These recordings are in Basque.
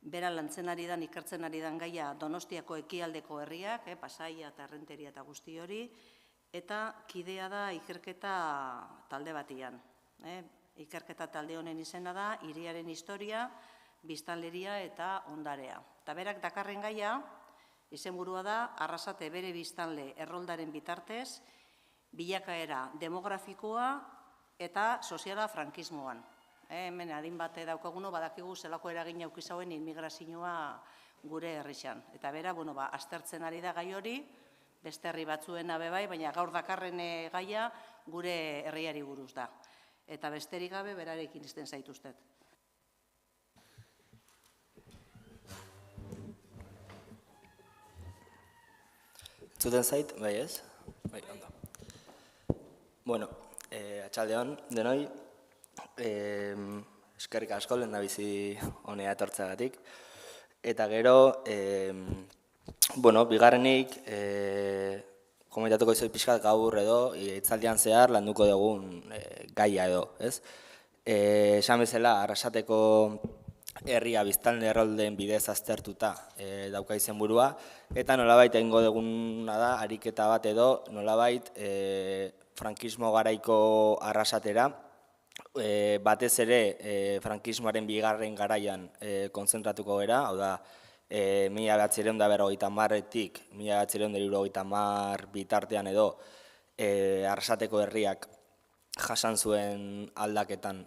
bera lantzen ari dan, ikertzen ari dan gaia Donostiako ekialdeko herriak, Pasaia eta Errenteria eta guzti hori, eta kidea da ikerketa talde batian. Ikerketa talde honen izena da, hiriaren historia, biztanleria eta ondarea. Eta berak dakarren gaia, izenburua da, Arrasate bere biztanle erroldaren bitartez, bilakaera demografikoa eta soziala frankismoan. Hemen adin bate daukaguno, badakigu zelako eragin aukizauen immigrazioa gure herrixan. Eta bera, aztertzen ari da gai hori, beste herri batzuena bebai, baina gaur dakarren gaia gure herriari buruz da. Eta besterik gabe berarekin izten zaituztet. Zuten zait, bai ez? Bai, ondo. Bueno, atxaldeon denoi, eskerrik asko lehen da bizi honea etortzeagatik. Eta gero, bigarrenik, komentatuko izoi pixkat gaur edo, hitzaldian zehar landuko dugun gaia edo, ez? Esan bezala, Arrasateko herria biztanle erroldeen bidez aztertuta dauka izenburua, eta nolabait egingo duguna da, ariketa bat edo, nolabait frankismo garaiko Arrasatera, batez ere frankismoaren bigarren garaian kontzentratuko gara, hau da, 1950-etik 1970 bitartean edo Arrasateko herriak jasan zuen aldaketan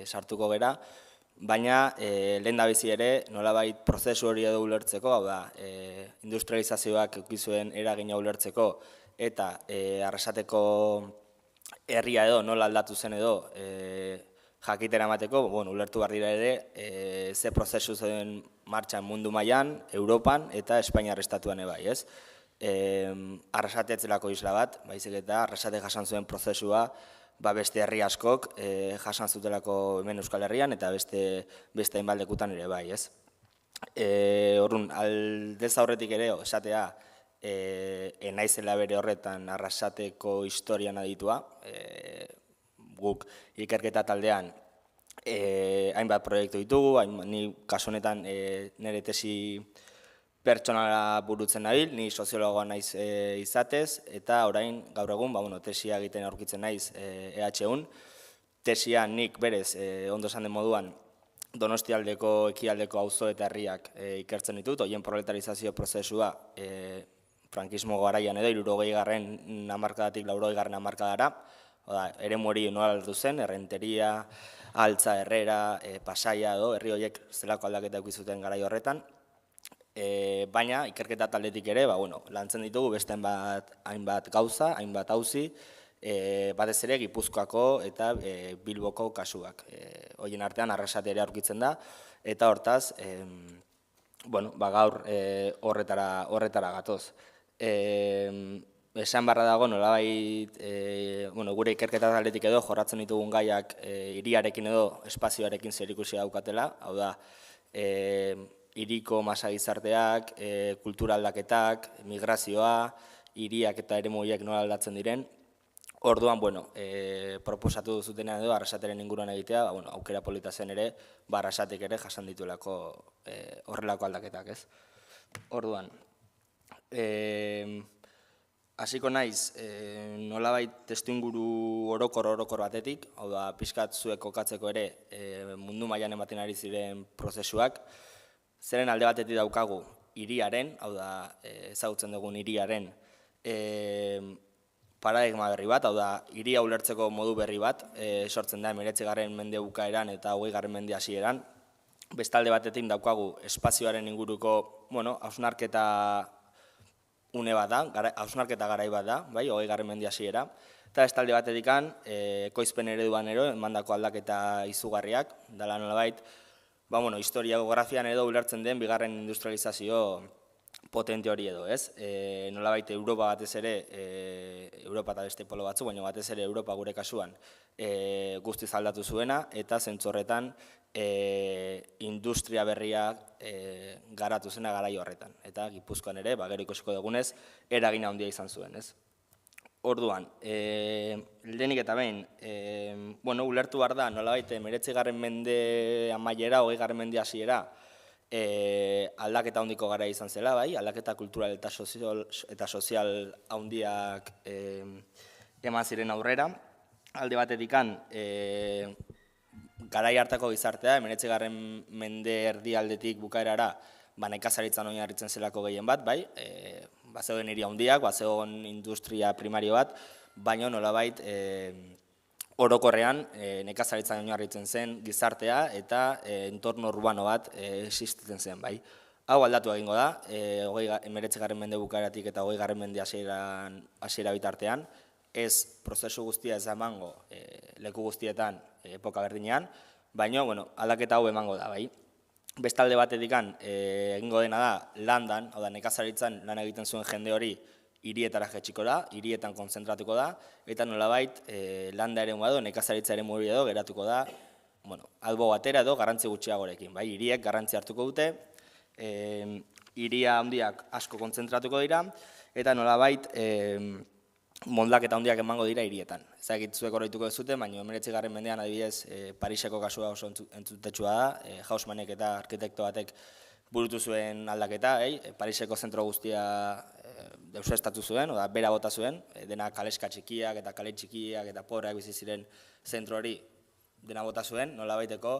sartuko gara, baina lehen da bizi ere nolabait prozesu hori edo ulertzeko, hau da, industrializazioak eukizuen eragina ulertzeko eta Arrasateko herria edo nola aldatu zen edo jakitera emateko, ulertu behar dira ere ze prozesu zen martxan mundu mailan, Europan eta Espainiar estatuan ebai, ez? Arrasate etzelako isla bat, baizik eta Arrasate jasan zuen prozesua beste herri askok jasan zutelako hemen Euskal Herrian eta beste hainbat lekutan ere bai, ez? Orrun, aldez aurretik ere, esatea, enaizela bere horretan Arrasateko historian aditua, guk ikerketa taldean hainbat proiektu ditugu, ni kasu honetan nire tesi pertsonala burutzen nabil, ni soziologoa naiz izatez, eta orain gaur egun tesia egiten aurkitzen naiz EHUn. Tesia nik berez, ondo esan den moduan, Donostialdeko ekialdeko auzo eta herriak ikertzen ditut, horien proletarizazio prozesua frankismo garaian edo 60. hamarkadatik 80. hamarkadara, eremu hori nola aldatu zen, Errenteria, Altza, Herrera, Pasaia edo, herri horiek zelako aldaketa eukizuten garai horretan, baina ikerketa taldetik ere, lantzen ditugu beste hainbat gauza, hainbat auzi, batez ere Gipuzkoako eta Bilboko kasuak. Horien artean Arrasate ere aurkitzen da, eta hortaz, gaur horretara gatoz. Esan barra dago, nolabait, gure ikerketa taldetik edo jorratzen ditugun gaiak hiriarekin edo espazioarekin zerikusia daukatela, hau da, hiriko masa gizarteak, kultura aldaketak, migrazioa, hiriak eta eremu horiek nola aldatzen diren. Orduan, proposatu zutenean edo Arrasateren inguruan egitea, aukera polita zen ere, Arrasatek ere jasan dituelako horrelako aldaketak, ez? Orduan, hasiko naiz, nolabait testuinguru orokor batetik, hau da, pixkat zuek kokatzeko ere mundu mailan ematen ari ziren prozesuak, zeren alde batetik daukagu hiriaren, hau da, ezagutzen dugun hiriaren paradigma berri bat, hau da, hiria ulertzeko modu berri bat, sortzen da 19. mende bukaeran eta 20. mende hasieran. Bestalde batetik daukagu espazioaren inguruko, hausnarketa une bat da, hausnarketa garai bat da, 20. mende hasiera. Eta bestalde batetik ekoizpen ereduan emandako aldaketa izugarriak, dela nolabait, historiografian edo ulertzen den bigarren industrializazio potente hori edo, ez? Nolabait Europa batez ere, Europa eta beste polo batzu, baina batez ere Europa gure kasuan guztiz aldatu zuena, eta zentzu horretan industria berriak garatu zena garai horretan. Eta Gipuzkoan ere, gero ikusiko dugunez, eragin handia izan zuen, ez? Orduan, lehenik eta behin, ulertu behar da, nolabait, 19. mende amaiera, 20. mende hasiera, aldaketa handiko gara izan zela, bai, aldaketa kultural eta sozial handiak eman ziren aurrera. Alde batetikan, garai hartako gizartea, 19. mende erdialdetik bukaerara, nekazaritzan oinarritzen zelako gehien bat, bai, bazegoen hiri handiak, bazegoen industria primario bat, baina nolabait orokorrean nekazaritzan oinarritzen zen gizartea eta entorno urbano bat existitzen zen, bai. Hau aldatu egingo da, 19. mende bukaeratik eta 20. mende hasiera bitartean, ez prozesu guztia ez emango leku guztietan epoka berdinean, baina aldaketa hau emango da, bai. Bestalde batetikan egingo dena da landan, hau da nekazaritzan lan egiten zuen jende hori hirietara jetxiko da, hirietan konzentratuko da, eta nolabait landa ere edo nekazaritza ere edo geratuko da, albo batera edo garrantzi gutxiagorekin, bai, hiriek garrantzi hartuko dute, hiria handiak asko konzentratuko dira, eta nolabait moldaketa handiak emango dira hirietan. Ezagik zuek oroituko dezute, baina 19. mendean adibidez Pariseko kasua oso entzutetsua da, Haussmannek eta arkitekto batek burutu zuen aldaketa, Pariseko zentro guztia deusestatu zuen, bera bota zuen, dena kaleska txikiak eta kale txikiak eta pobreak bizi ziren zentro hori dena bota zuen, nolabaiteko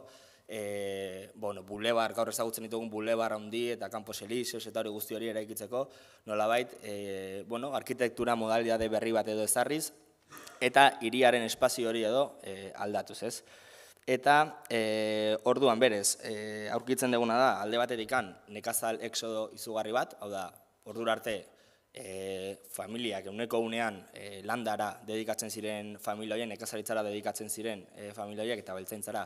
bulebar, gaur ezagutzen ditugun bulebar handi eta Campos Elíseos eta hori guzti hori eraikitzeko, nolabait, arkitektura modalitate berri bat edo ezarriz, eta hiriaren espazio hori edo aldatuz, ez? Eta orduan berez, aurkitzen duguna da, alde batetikan nekazal exodo izugarri bat, hau da, ordura arte, familiak eguneko unean landara dedikatzen ziren familioien, nekazaritzara dedikatzen ziren familioiek eta beltzaintzara,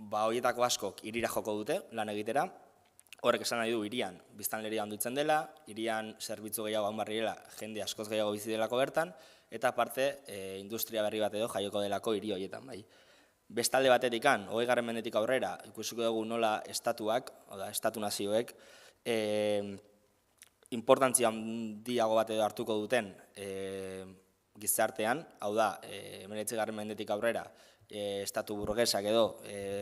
horietako askok hirira joko dute lan egitera, horrek esan nahi du hirian biztanleria handitzen dela, hirian zerbitzu gehiago hanbarriela, jende askoz gehiago bizi delako bertan, eta aparte industria berri bat edo jaioko delako hiri horietan, bai. Bestalde batetikan, 20. mendetik aurrera, ikusiko dugu nola estatuak, estatu nazioek, importantzia handiago bat edo hartuko duten gizartean, hau da, 19. mendetik aurrera, estatu burgesak edo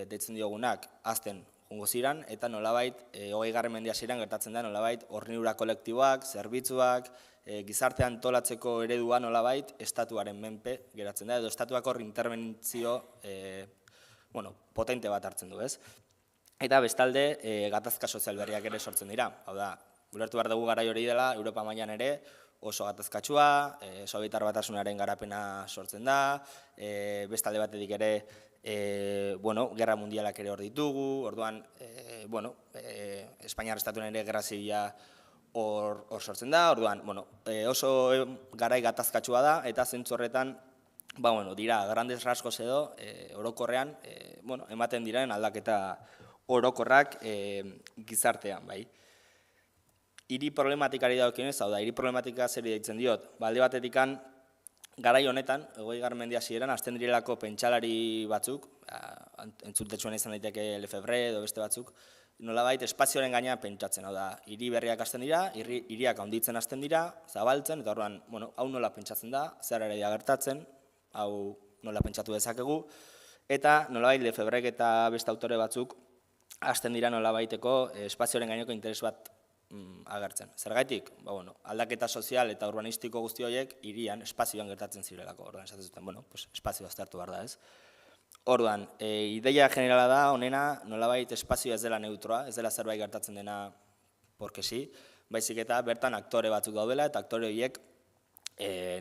deitzen diogunak azten jungo ziran, eta nolabait, 20. mende hasieran gertatzen da nolabait hornidura kolektiboak, zerbitzuak, gizartea antolatzeko eredua nolabait estatuaren menpe geratzen da, edo estatuak hor interbentzio potente bat hartzen du, ez? Eta bestalde, gatazka sozial berriak ere sortzen dira, hau da, ulertu behar dugu garai hori dela, Europa mailan ere, oso gatazkatsua, Sobietar Batasunaren garapena sortzen da, bestalde batetik ere, gerra mundialak ere hor ditugu, orduan, Espainiar estatuan ere gerra zibila hor sortzen da, orduan, oso garai gatazkatsua da, eta zentzu horretan, dira, grandes rasgos edo, orokorrean, ematen diren aldaketa orokorrak gizartean, bai. Hiri problematikari dagokionez, hau da, hiri problematika zer deitzen diot. Alde batetikan, garai honetan, 20. mende hasieran, hasten direlako pentsalari batzuk, entzutetsuan izan daiteke Lefebvre edo beste batzuk, nolabait espazioaren gainean pentsatzen, hau da, hiri berriak hasten dira, hiriak handitzen hasten dira, zabaltzen, eta horrean, hau nola pentsatzen da, zer ere gertatzen, hau nola pentsatu dezakegu, eta nolabait Lefebvrek eta beste autore batzuk hasten dira nolabaiteko espazioaren gaineko interes bat agertzen. Zergaitik, aldaketa sozial eta urbanistiko guzti horiek hirian, espazioan gertatzen zirelako, orduan esatzen zuten, espazio aztertu behar da, ez? Orduan, ideia generala da, honena, nolabait espazioa ez dela neutroa, ez dela zerbait gertatzen dena porque sí, baizik eta bertan aktore batzuk daudela, eta aktore horiek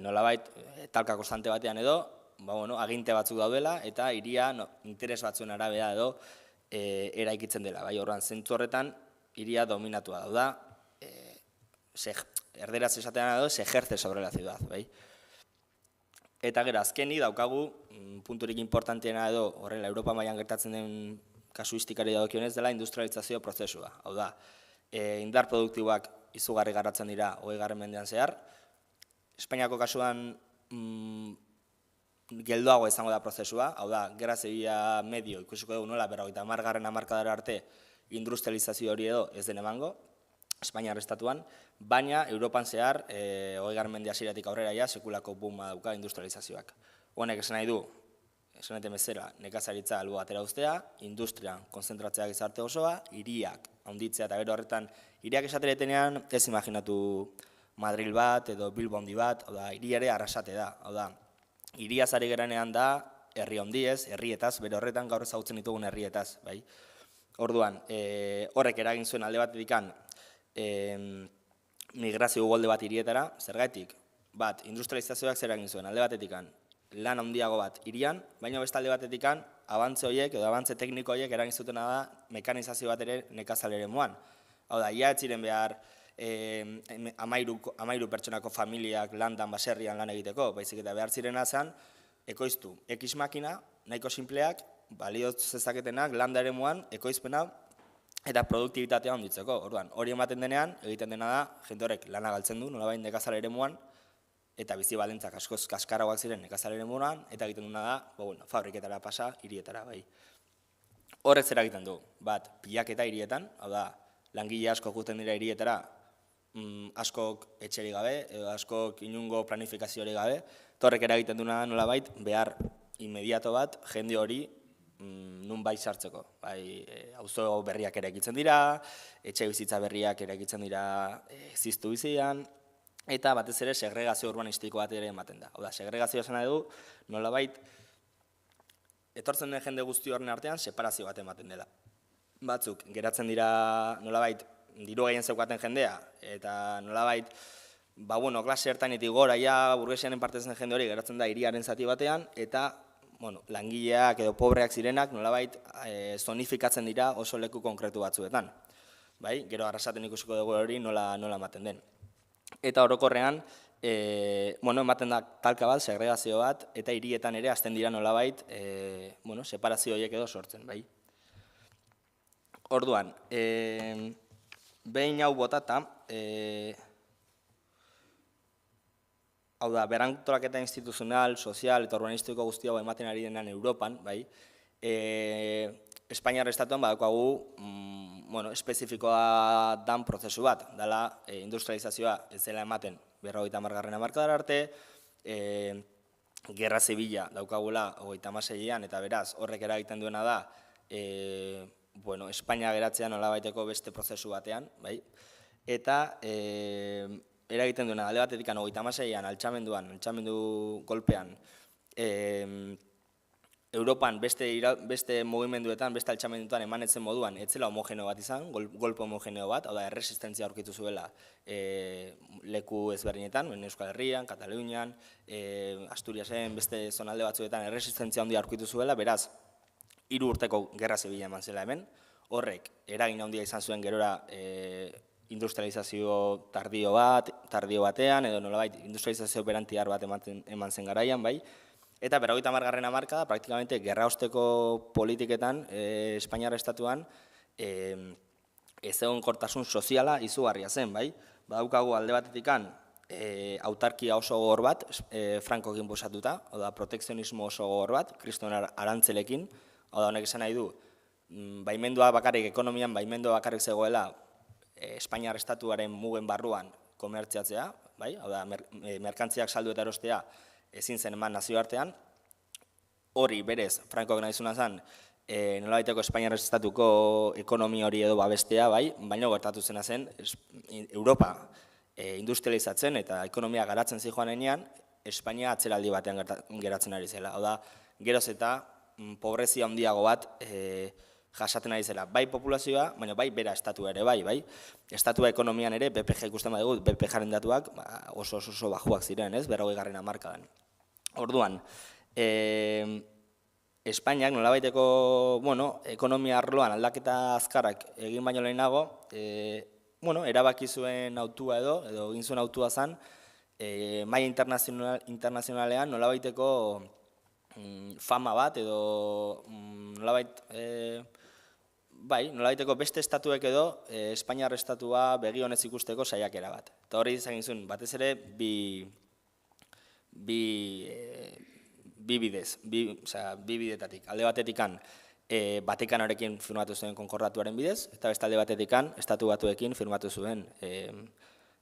nolabait talka konstante batean edo, aginte batzuk daudela, eta hiria interes batzuen arabera edo eraikitzen dela, bai, orduan, zentzu horretan, hiria dominatua dauda, erderaz esatean edo, se ejerce sobre la ciudad, bai. Eta gero, azkeni daukagu, punturik importanteena edo, horrela, Europa mailan gertatzen den kasuistikari dagokionez dela industrializazio prozesua. Hau da, indar produktiboak izugarri garatzen dira 20. mendean zehar, Espainiako kasuan geldoago izango da prozesua, hau da, gerra zibila medio ikusiko dugu nola, 50. hamarkadara arte industrializazio hori edo ez den emango, Espainiar estatuan, baina Europan zehar, 20. mende hasieratik aurrera ja, sekulako booma dauka industrializazioak. Honek esan nahi du, esaneten bezala, nekazaritza albo batera uztea, industria konzentratzea gizarte osoa, hiriak handitzea eta gero horretan, hiriak esateretenean ez imaginatu Madril bat edo Bilbo handi bat, hiriare arrasate da, hiriaz ari geranean da, herri handiez, herrietaz, bere horretan gaur ezagutzen ditugun herrietaz, bai. Orduan, horrek eragin zuen alde batetikan migrazio golde bat hirietara, zergatik, bat, industrializazioak zer eragin zuen, alde batetikan, lan handiago bat hirian, baina beste alde batetikan, abantze horiek edo abantze tekniko horiek eragin zutena da mekanizazio bat ere nekazal eremuan. Hau da, ia ez ziren behar 13 pertsonako familiak landan baserrian lan egiteko, baizik eta behar zirena zen, ekoiztu, X makina, nahiko sinpleak, balio zezaketenak, landa eremuan, ekoizpena eta produktibitatea handitzeko. Orduan, hori ematen denean, egiten dena da, jende horrek lana galtzen du, nolabait nekazal eremuan, eta bizi baldintzak askoz kaskaragoak ziren nekazal eremuan, eta egiten duna da, fabriketara pasa, hirietara bai. Horrez eragiten du, bat, pilaketa hirietan, hau da, langile asko joaten dira hirietara, askok etxerik gabe, askok inungo planifikaziorik gabe, horrek eragiten duna nolabait behar inmediato bat jende hori nun bai sartzeko. Auzo berriak eraikitzen dira, etxe bizitza berriak eraikitzen dira ziztu bizian, eta batez ere segregazio urbanistiko bat ere ematen da. Hau da, segregazioa zena du nolabait etortzen den jende guzti horren artean separazio bat ematen dela. Batzuk geratzen dira nolabait diru gehien zeukaten jendea, eta nolabait, klase ertainetik gora, burgesianen partezen jende hori geratzen da hiriaren zati batean, eta langileak edo pobreak zirenak nolabait zonifikatzen dira oso leku konkretu batzuetan. Gero arrasaten ikusiko dugu hori nola ematen den. Eta orokorrean, ematen da talka bat, segregazio bat, eta hirietan ere hasten dira nolabait separazio horiek edo sortzen. Orduan, behin hau botata, hau da, berantolaketa instituzional, sozial eta urbanistiko guzti hau ematen ari denan Europan, Espainiar estatuan badaukagu espezifikoa dan prozesu bat, dela industrializazioa ez dela ematen 50. hamarkadara arte, gerra zibila daukagula 36an, eta beraz horrek eragiten duena da Espainia geratzea nolabaiteko beste prozesu batean, eta eragiten duena alde batetik 36an altxamendu golpean Europan beste mugimenduetan, beste altxamenduetan emanetzen moduan etzela homogeneo bat izan, golpe homogeneo bat, hau da, erresistentzia aurkitu zuela leku ezberdinetan, Euskal Herrian, Katalunian, Asturiasen, beste zonalde batzuetan erresistentzia handia aurkitu zuela, beraz, 3 urteko gerra zibila eman zela hemen, horrek eragin handia izan zuen gerora industrializazio tardio batean, edo nolabait industrializazio berantiar bat eman zen garaian, eta 50. hamarkada, praktikamente gerra osteko politiketan, Espainiar estatuan, ez egonkortasun soziala izugarria zen, badaukagu alde batetikan autarkia oso gogor bat, Frankoekin inposatuta, oda protekzionismo oso gogor bat, Kriston Arantzelekin, oda honek esan nahi du, baimendua bakarrik, ekonomian baimendua bakarrik zegoela, Espainiar estatuaren mugen barruan komertziatzea, oda merkantziak saldu eta erostea, ezin zen eman nazioartean, hori berez, Frankoak nahi zuna zen, nolabaiteko Espainiar estatuko ekonomi hori edo babestea, baina gertatu zena zen, Europa industrializatzen eta ekonomia garatzen zijoan enean, Espainia atzeraldi batean geratzen ari zela. Hau da, geroz eta pobrezia handiago bat jasaten ari zela. Bai populazioa, baina bai bera estatua ere bai. Estatua ekonomian ere, BPG ikusten badugu, BPG-aren datuak oso bajuak ziren, 40. hamarkadan. Orduan, Espainiak nolabaiteko ekonomia arloan aldaketa azkarrak egin baino lehenago, erabaki zuen autua edo egin zuen autua zen, maila internazionalean nolabaiteko fama bat edo nolabaiteko beste estatuek edo Espainiar estatua begi honez ikusteko saiakera bat. Eta hori izan zuen, batez ere, bi bidetatik. Alde batetikan, Vatikanorekin firmatu zuen konkordatuaren bidez, eta beste alde batetikan, estatu batuekin firmatu zuen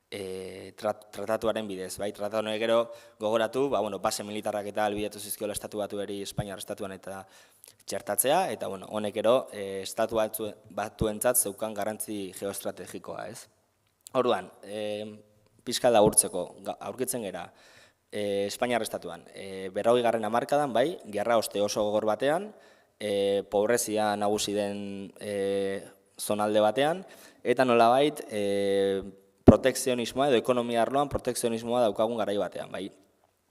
tratatuaren bidez. Tratatu honek gero gogoratu, base militarrak eta albidetu zizkiola estatu batueri Espainiar estatuan eta txertatzea, eta honek gero estatu batuentzat zeukan garrantzi geoestrategikoa. Orduan, pixka laburtzeko, aurkitzen gera, Espainiar estatuan, 40. hamarkadan, gerra oste oso gogor batean, pobrezia nagusi den zonalde batean, eta nolabait protekzionismoa edo ekonomia arloan protekzionismoa daukagun garai batean.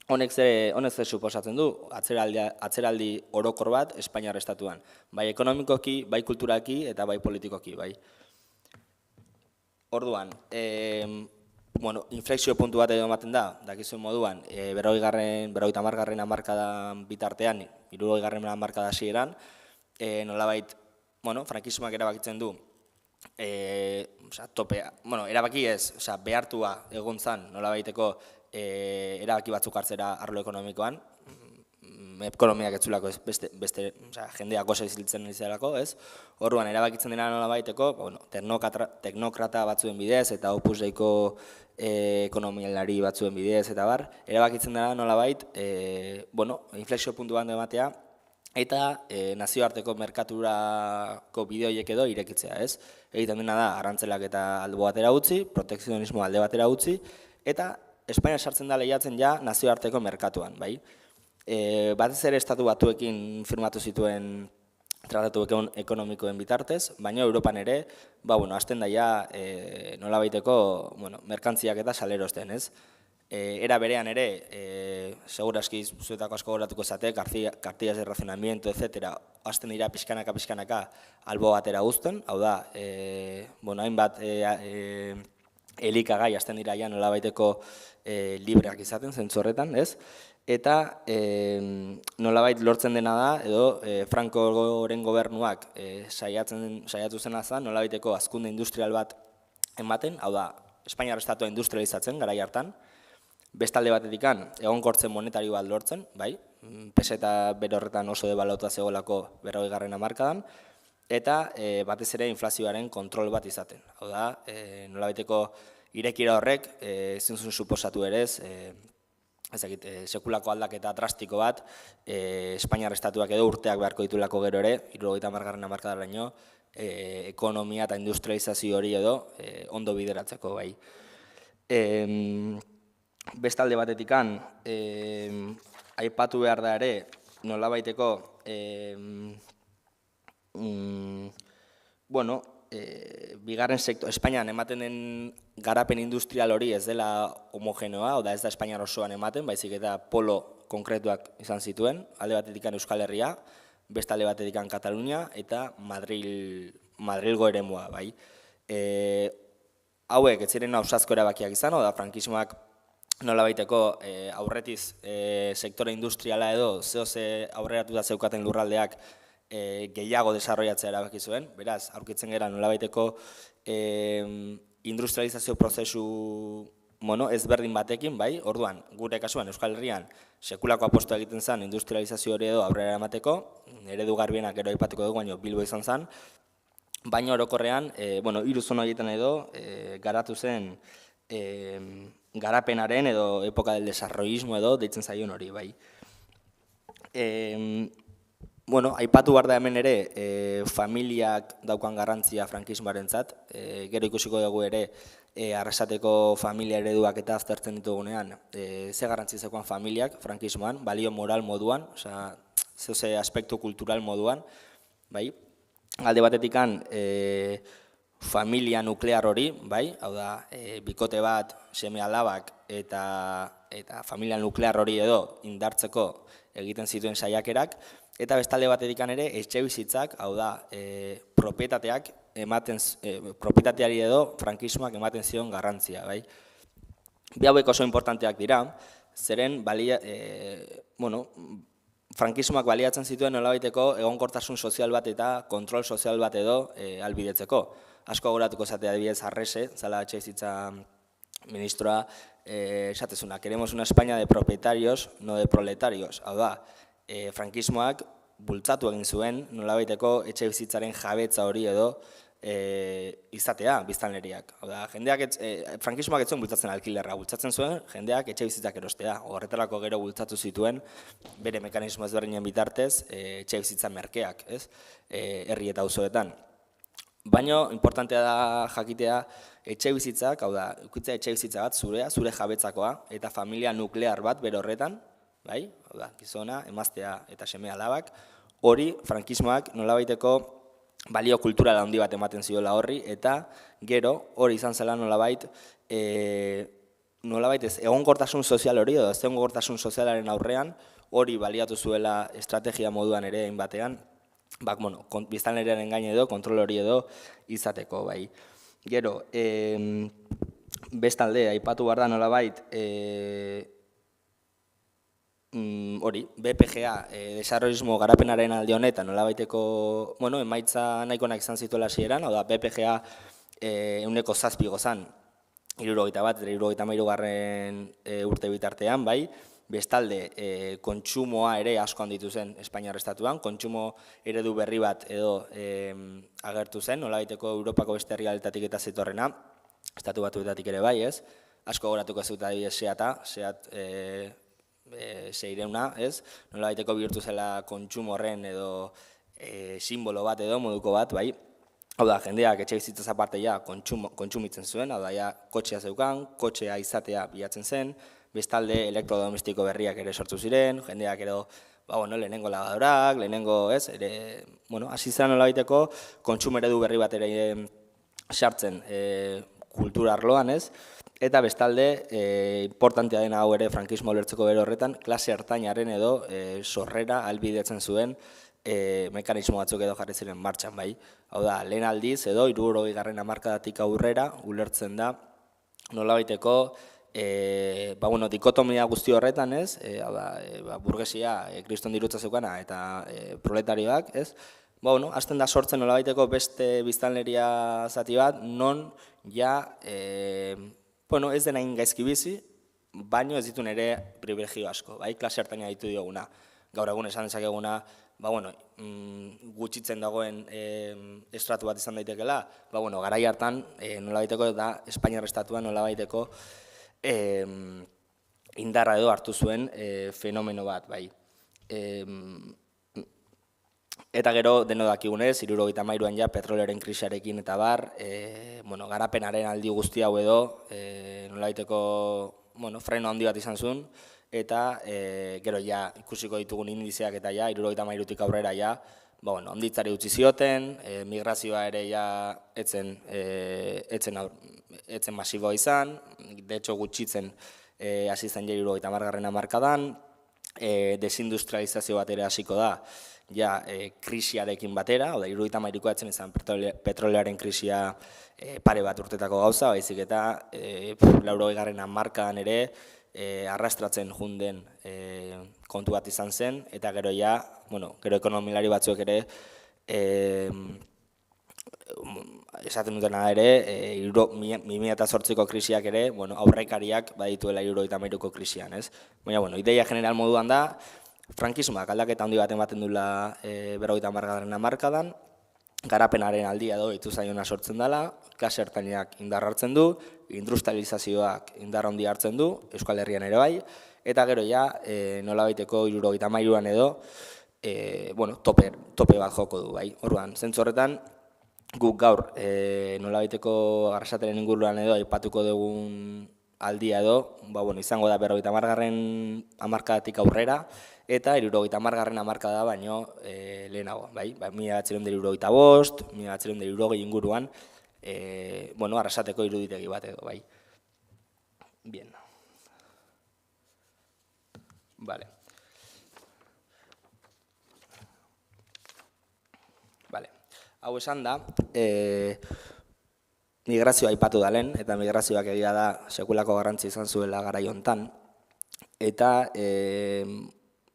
Honek ze suposatzen du, atzeraldi orokor bat Espainiar estatuan, bai ekonomikoki, bai kulturaki eta bai politikoki. Orduan, inflexio puntu bat edo ematen da, dakizuen moduan, 50. hamarkadan bitartean, 60. hamarkada hasieran, nolabait, frankismoak erabakitzen du, erabaki ez, behartua egon zan, nolabaiteko erabaki batzuk hartzera arlo ekonomikoan, ekonomiak etzulako beste jendeak oso iziltzen izalako, orduan erabakitzen dena nolabaiteko, teknokrata batzuen bidez eta Opus Deiko ekonomialari batzuen bidez eta bar, erabakitzen dena nolabait, inflexio puntu bat ematea, eta nazioarteko merkaturako bideoiek edo irekitzea, egiten dena da, arrantzelak eta albo batera utzi, protekzionismo alde batera utzi, eta Espainia sartzen da lehiatzen ja nazioarteko merkatuan, batez ere estatu batuekin firmatu zituen tratatu ekonomikoen bitartez, baina Europan ere, hasten daia nolabaiteko merkantziak eta salerosten, Era berean ere, seguraski zuetako asko goratuko zate, kartillas de racionamiento, etc. Hasten dira pixkanaka albo batera guzten, hau da, hainbat elikagai hasten dira ja nolabaiteko libreak izaten, zentzu horretan, eta nolabait lortzen dena da, edo Francoren gobernuak saiatu zena zen, nolabaiteko hazkunde industrial bat ematen, hau da, Espainiar estatua industrializatzen, garai hartan, bestalde batetikan egonkortzen monetario bat lortzen, peseta bere horretan oso debalauta zegoelako 40. hamarkadan, eta batez ere inflazioaren kontrol bat izaten. Hau da, nolabaiteko irekira horrek, ezin zuen suposatu ere sekulako aldaketa drastiko bat, Espainiar estatuak edo urteak beharko ditulako gero ere, 70. hamarkadaraino, ekonomia eta industrializazio hori edo ondo bideratzeko. Bestalde batetikan, aipatu behar da ere, nolabaiteko, bigarren sektor, Espainian ematen den garapen industrial hori ez dela homogenoa, oda ez da Espainiar osoan ematen, baizik eta polo konkretuak izan zituen, alde batetikan Euskal Herria, bestalde batetikan Katalunia eta Madrilgo eremua. Hauek, ez ziren ausazko erabakiak izan, oda frankismoak nolabaiteko aurretiz sektore industriala edo zehose aurreratuta zeukaten lurraldeak gehiago desarrollatzea erabaki zuen. Beraz, aurkitzen gara nolabaiteko industrializazio prozesu ezberdin batekin, orduan, gure kasuan Euskal Herrian sekulako apostoa egiten zen industrializazio hori edo aurrera emateko, eredu garbienak gero aipatuko dugu, baino Bilbo izan zen, baina orokorrean, hiru zona egiten edo garatu zen garapenaren edo epoka del desarrollismo edo deitzen zaion hori, aipatu behar da hemen ere familiak daukan garrantzia frankismoarentzat, gero ikusiko dugu ere Arrasateko familia ereduak eta aztertzen ditugunean ze garrantzi zeukan familiak frankismoan, balio moral moduan, ze aspektu kultural moduan, alde batetikan familia nuklear hori, hau da, bikote bat, seme alabak eta familia nuklear hori edo indartzeko egiten zituen saiakerak, eta bestalde batetikan ere etxebizitzak, hau da, propietateari edo frankismoak ematen zion garrantzia. Bi hauek oso importanteak dira, zeren frankismoak baliatzen zituen nolabaiteko egonkortasun sozial bat eta kontrol sozial bat edo albidetzeko. Asko gogoratuko zatea adibidez Arrese, zala etxebizitza ministroa, esatezuna, queremos una España de propietarios, no de proletarios. Hau da, frankismoak bultzatu egin zuen nolabaiteko etxebizitzaren jabetza hori edo izatea biztanleriak. Jendeak, frankismoak ez zuen bultzatzen alkilerra, bultzatzen zuen jendeak etxe bizitzak erostea. Horretarako gero bultzatu zituen bere mekanismo ezberdinen bitartez etxe bizitza merkeak, herri eta auzoetan. Baina, importantea da jakitea, etxe bizitzak, hau da, ukitzea etxe bizitza bat zurea, zure jabetzakoa, eta familia nuklear bat bere horretan, bai, hau da, gizona, emaztea eta semea alabak, hori frankismoak nolabaiteko balio kulturala handi bat ematen ziola horri, eta gero hori izan zela nolabait ez egonkortasun sozial hori, edo ez egonkortasun sozialaren aurrean, hori baliatu zuela estrategia moduan ere hainbatean, biztanleriaren gain edo, kontrol hori edo izateko, bai. Gero, bestalde, aipatu behar da nolabait, hori, BPGA, desarrollismo garapenaren alde honetan, nolabaiteko, emaitza nahikonak izan zituela hasieran, hau da, BPGA 7% gozan, 71 eta 73 urte bitartean, bai, bestalde, kontsumoa ere asko handitu zen Espainiar Estatuan, kontsumo eredu berri bat edo agertu zen, nolabaiteko Europako beste herrialdeetatik eta zetorrena, Estatu Batuetatik ere bai, ez? Asko goratuko zut adibidez Seat 600, ez? Nolabaiteko bihurtu zela kontsumo horren edo simbolo bat edo moduko bat, bai? Hau da, jendeak etxe bizitzaz aparte ja kontsumitzen zuen, hau da, ja kotxea zeukan, kotxea izatea bilatzen zen, bestalde elektrodomestiko berriak ere sortu ziren, jendeak edo, lehenengo lavadorak, lehenengo, ez? Hasi zen nolabaiteko kontsumo eredu berri bat ere sartzen kultura arloan, ez? Eta bestalde, importantea dena hau ere frankismo ulertzeko bere horretan, klase ertainaren edo sorrera ahalbidetzen zuen mekanismo batzuk edo jarri ziren martxan, bai. Hau da, lehen aldiz edo 60. hamarkadatik aurrera ulertzen da nolabaiteko dikotomia guzti horretan, ez? Hau da, burgesia kriston dirutza zeukana eta proletarioak, ez? Hasten da sortzen nolabaiteko beste biztanleria zati bat, non ja ez dena gaizki bizi, baino ez ditu nire privilegio asko, bai, klase hartaina ditu dioguna. Gaur egun esan dezakeguna, gutxitzen dagoen estratu bat izan daitekela, garai hartan nolabaiteko da Espainiar Estatuan nolabaiteko indarra edo hartu zuen fenomeno bat, bai. Eta gero, deno dakigunez, 73an ja petrolearen krisiarekin eta bar, garapenaren aldi guzti hau edo, nolabaiteko freno handi bat izan zuen, eta gero ja ikusiko ditugun indizeak eta ja, 73tik aurrera ja, handitzari utzi zioten, migrazioa ere ja etzen masiboa izan, de hecho gutxitzen hasi zen ja 70. hamarkadan, desindustrializazio bat ere hasiko da, ja krisiarekin batera, oda 73koa etzen izan petrolearen krisia pare bat urtetako gauza, baizik eta 80. hamarkadan ere arrastratzen junden kontu bat izan zen, eta gero ja, gero ekonomilari batzuek ere esaten dutena ere, 2008ko krisiak ere, aurrekariak badituela 73ko krisian, ez? Baina, ideia general moduan da, frankismoak aldaketa handi bat ematen duela 50. hamarkadan, garapenaren aldia edo ituzaiona sortzen dela, klase ertainak indar hartzen du, industrializazioak indar handi hartzen du, Euskal Herrian ere bai, eta gero ja, nolabaiteko 73an edo, tope bat joko du, bai. Orduan, zentzu horretan, guk gaur nolabaiteko arrasateren inguruan edo aipatuko dugun aldia edo, izango da 50. hamarkadatik aurrera, eta 70. hamarkada baino lehenago, bai? 1975, 1980 inguruan, arrasateko iruditegi bat edo, bai? Bien. Vale. Hau esan da, migrazioa aipatu da lehen, eta migrazioak egia da sekulako garrantzi izan zuela garai hontan, eta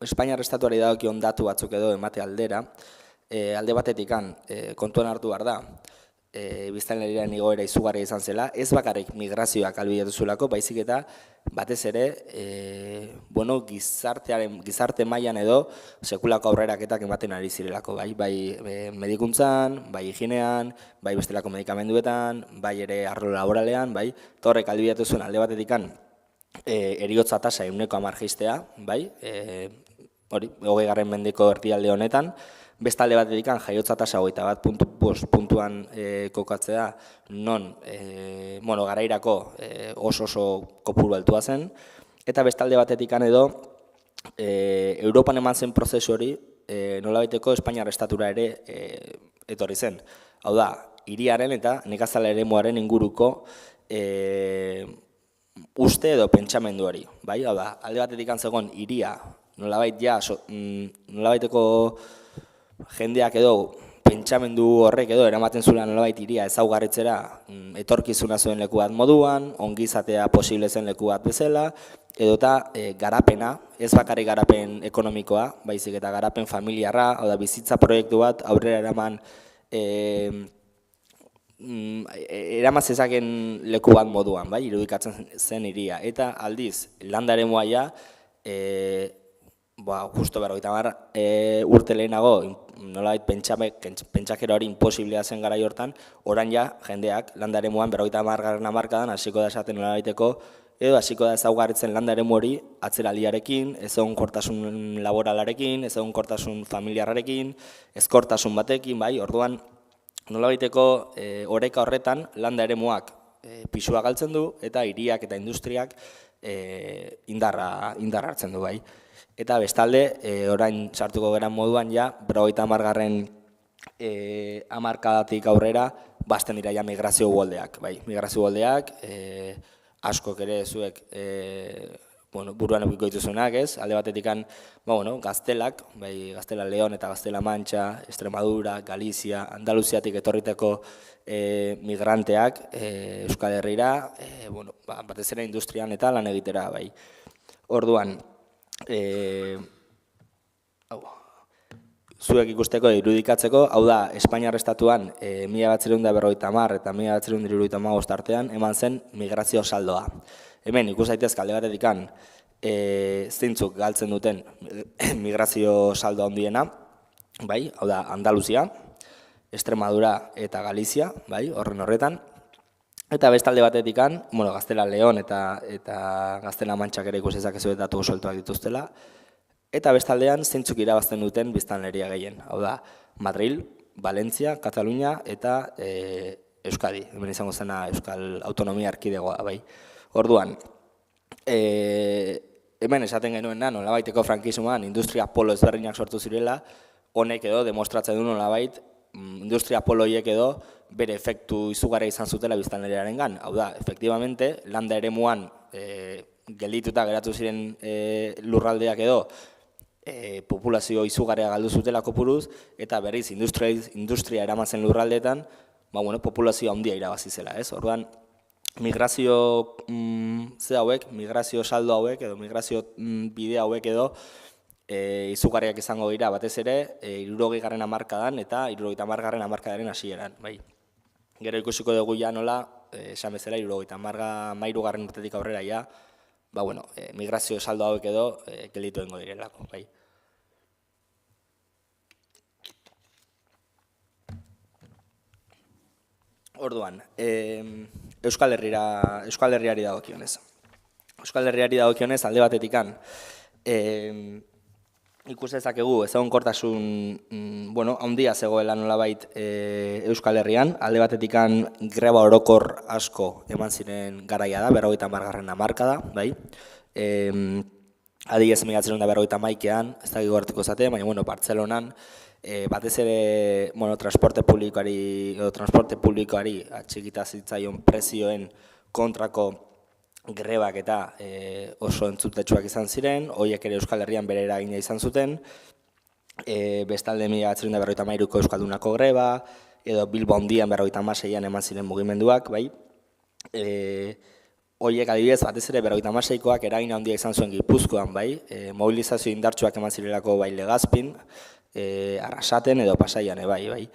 Espainiar Estatuari dagokion datu batzuk edo emate aldera, alde batetikan kontuan hartu behar da, biztanleriaren igoera izugarria izan zela, ez bakarrik migrazioak ahalbidetu zuelako, baizik eta batez ere, gizarte mailan edo sekulako aurreraketak ematen ari zirelako, bai medikuntzan, bai higienean, bai bestelako medikamenduetan, bai ere arlo laboralean, bai, eta horrek ahalbidetu zuen alde batetikan heriotza tasa 10% jaistea, bai, hori, 20. mendeko erdialde honetan, beste alde batetik jaiotza tasa 21 puntuan kokatzea, non garairako oso kopuru altua zen, eta beste alde batetik edo Europan eman zen prozesu hori nolabaiteko Espainiar estatura ere etorri zen. Hau da, hiriaren eta nekazal eremuaren inguruko uste edo pentsamendu hori. Hau da, alde batetik zegoen hiria nolabaiteko jendeak edo pentsamendu horrek edo eramaten zuela nolabait hiria ezaugarritzera etorkizuna zuen leku bat moduan, ongizatea posible zen leku bat bezala, edota garapena, ez bakarrik garapen ekonomikoa, baizik eta garapen familiarra, hau da bizitza proiektu bat aurrera eraman eramaz ezaken leku bat moduan, irudikatzen zen hiria. Eta aldiz, landa eremuan ja, justo 50 urte lehenago, nolabait pentsakera hori imposiblea zen garai hortan, orain ja, jendeak landa eremuan 50. hamarkadan hasiko da esaten nolabaiteko, edo hasiko da ezaugarritzen landa eremu hori atzeraldiarekin, ezegonkortasun laboralarekin, ezegonkortasun familiarrarekin, ezkortasun batekin, orduan nolabaiteko oreka horretan landa eremuak pisua galtzen du eta hiriak eta industriak indarra hartzen du, bai. Eta bestalde, orain sartuko geran moduan ja, 50. hamarkadatik aurrera, bazten dira ja migrazio uholdeak, bai. Migrazio uholdeak, askok ere zuek buruan eukiko dituzunak, ez? Alde batetik gaztelak, bai, Gaztela Leon eta Gaztela Mantxa, Extremadura, Galizia, Andaluziatik etorriteko migranteak Euskal Herrira, batez ere industrian eta lan egitera, bai. Orduan, zuek ikusteko irudikatzeko, hau da, Espainiar estatuan 1950 eta 1975 artean eman zen migrazio saldoa. Hemen ikus daitezke alde batetik zeintzuk galtzen duten migrazio saldo handiena, bai, hau da, Andaluzia, Extremadura eta Galizia, bai, horretan. Eta bestalde batetik, Gaztela Leon eta Gaztela Mantxak ere ikus ezakezu datu soltuak dituztela. Eta bestaldean zeintzuk irabazten duten biztanleria gehien. Hau da, Madril, Valentzia, Katalunia eta Euskadi. Hemen izango zena Euskal Autonomia Erkidegoa, bai. Orduan, hemen esaten genuena, nolabaiteko frankismoan industria polo ezberdinak sortu zirela, honek edo demostratzen du nolabait, industria polo horiek edo bere efektu izugarria izan zutela biztanleriarengan. Hau da, efektibamente, landa eremuan geldituta geratu ziren lurraldeak edo populazio izugarria galdu zutela kopuruz, eta berriz industria eramazen lurraldeetan, populazio handia irabazi zela, ez? Orduan, migrazio migrazio saldo hauek edo migrazio bide hauek edo izugarriak izango dira batez ere 60. hamarkadan eta 70. hamarkadaren hasieran, bai. Gero ikusiko dugu ja nola, esan bezala 73. urtetik aurrera ja, migrazio saldo hauek edo gelditu egingo direlako, bai. Orduan, Euskal Herriari dagokionez. Euskal Herriari dagokionez alde batetikan ikus dezakegu ezegonkortasun handia zegoela nolabait Euskal Herrian, alde batetikan greba orokor asko eman ziren garaia da, 50. hamarkada, bai. Adibidez 1951ean, ez dakik gortiko zate, baina Bartzelonan batez ere transporte publikoari atxikita zitzaion prezioen kontrako grebak eta oso entzutetsuak izan ziren, horiek ere Euskal Herrian bere eragina izan zuten, bestalde 1953ko Euskaldunako greba, edo Bilbo handian 1956an eman ziren mugimenduak, bai. Horiek adibidez batez ere 1956koak eragina handia izan zuen Gipuzkoan, bai, mobilizazio indartsuak eman zirelako bai Legazpin, Arrasaten edo Pasaian, bai.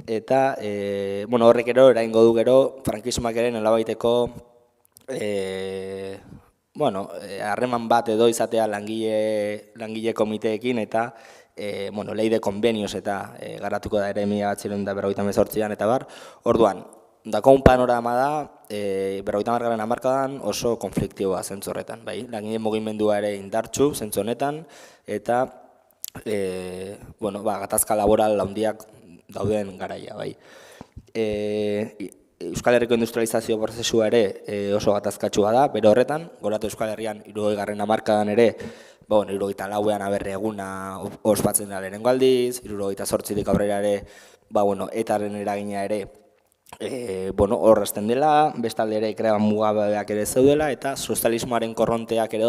Eta, horrek ero, eraingo du gero, frankismoak ere nolabaiteko harreman bat edo izatea langile komiteekin eta lei de convenios eta garatuko da ere 1958an eta bar. Orduan, dakogun panorama da, 50. hamarkadan oso konfliktiboa zentzu horretan, bai? Langile mugimendua ere indartsu zentzu honetan eta gatazka laboral handiak dauden garaia, bai. Euskal Herriko industrializazio prozesua ere oso gatazkatsua da, bere horretan, goratu Euskal Herrian 60. hamarkadan ere, 74ean aberre eguna ospatzen da lehenengo aldiz, 78tik aurrera ere, etaren eragina ere horrezten dela, bestalde ere Greban mugabeak ere zeudela, eta sozialismoaren korronteak ere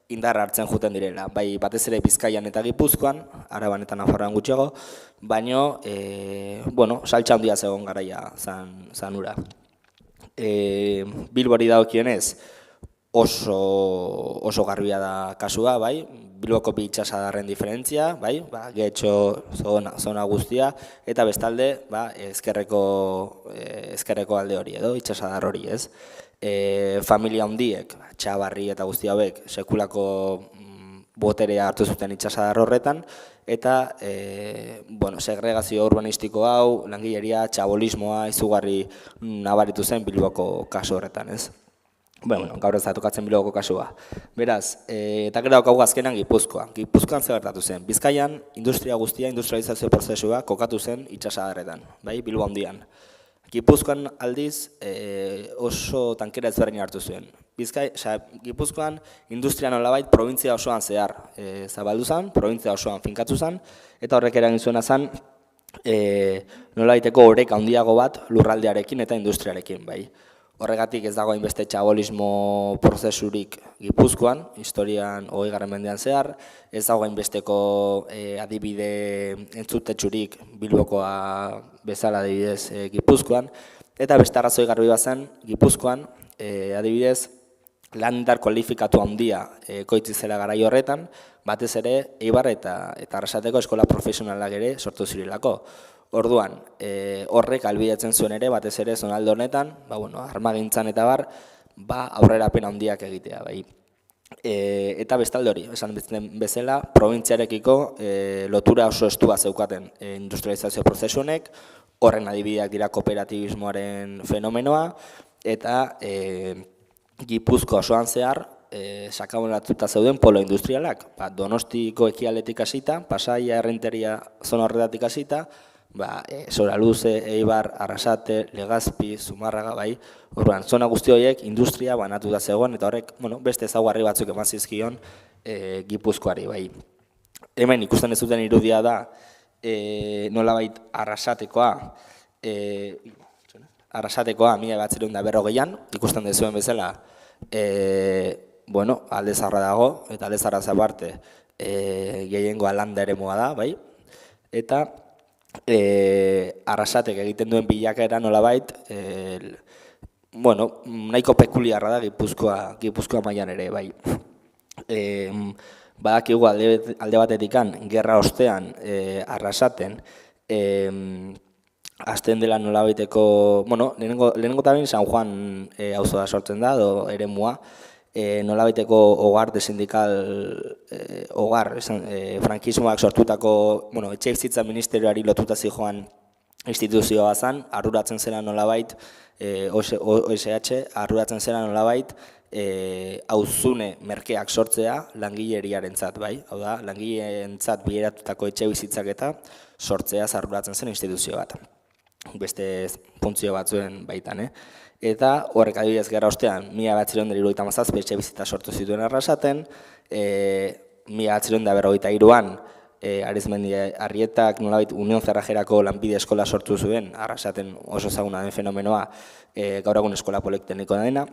indarra hartzen juten direla. Bai, batez ere Bizkaian eta Gipuzkoan, Araban eta Nafarroan gutxiago, baino, saltza handia zegoen garaia zan ura. Bilbori dagokionez oso garbia da kasua, bai, Bilboko bi itsasadarren diferentzia, bai, getxo zona guztia, eta bestalde, ezkerreko alde hori edo, itsasadar hori, ez? Familia handiek, Txabarri eta guzti hauek, sekulako boterea hartu zuten itsasadar horretan, eta segregazio urbanistiko hau, langileria, txabolismoa, izugarri nabaritu zen Bilboko kasu horretan, ez? Gaur ez da tokatzen Bilboko kasua. Beraz, eta gero daukagu azkenan Gipuzkoa. Gipuzkoan zer gertatu zen. Bizkaian, industria guztia, industrializazio prozesua kokatu zen itsasadarretan, bai, Bilbo handian. Gipuzkoan aldiz oso tankera ezberdin hartu zuen. Gipuzkoan industria nolabait provintzia osoan zehar zabaldu zen, provintzia osoan finkatu zen, eta horrek eragin zuena zen nolabaiteko oreka handiago bat lurraldearekin eta industriarekin, bai. Horregatik ez dago hainbeste txabolismo prozesurik Gipuzkoan, historian 20. mendean zehar, ez dago hainbesteko adibide entzutetsurik Bilbokoa bezala adibidez Gipuzkoan, eta beste arrazoi garbi bazen Gipuzkoan adibidez landar kualifikatu handia koitzi zela garai horretan, batez ere Eibar eta Arrasateko eskola profesionalak ere sortu zirelako. Orduan, horrek albidetzen zuen ere, batez ere zonalde honetan, armagintzan eta bar, aurrerapen handiak egitea, bai. Eta bestalde hori, esan bezala, probintziarekiko lotura oso estua zeukaten industrializazio prozesu honek, horren adibideak dira kooperatibismoaren fenomenoa, eta Gipuzko osoan zehar, sakabanatuta zeuden polo industrialak, Donostiko ekialdetik hasita, Pasaia, Errenteria zona horretatik hasita, Soraluze, Eibar, Arrasate, Legazpi, Zumarraga, bai, orduan, zona guzti horiek industria banatu da zegoen, eta horrek, beste ezaugarri batzuk eman zizkion Gipuzkoari, bai. Hemen ikusten ez duten irudia da, nolabait Arrasatekoa, 1940an, ikusten dezuen bezala, alde zaharra dago, eta alde zaharra zaparte, gehiengoa landa eremua da, bai, eta Arrasatek egiten duen bilakaera nolabait, nahiko pekuliarra da Gipuzkoa mailan ere, bai. Badakigu alde batetikan, gerra ostean Arrasaten, azten dela nolabaiteko, lehenengo tabin San Juan auzoa sortzen da, eremua, nolabaiteko hogar desindikal, frankismoak sortutako, etxe bizitza ministerioari lotuta zijoan instituzioa zen, arduratzen zela nolabait, OSH, arduratzen zela nolabait, auzune merkeak sortzea langileriarentzat, bai? Hau da, langileentzat bideratutako etxe bizitzak eta sortzea arduratzen zen instituzio bat. Beste funtzio batzuen baitan, Eta horrek adibidez gerra ostean, 1977 etxe bizitza sortu zituen Arrasaten, 1953an Arizmendi Arrietak nolabait Union Cerrajerako lanbide eskola sortu zuen, Arrasaten oso ezaguna den fenomenoa gaur egun eskola politeknikoa dena,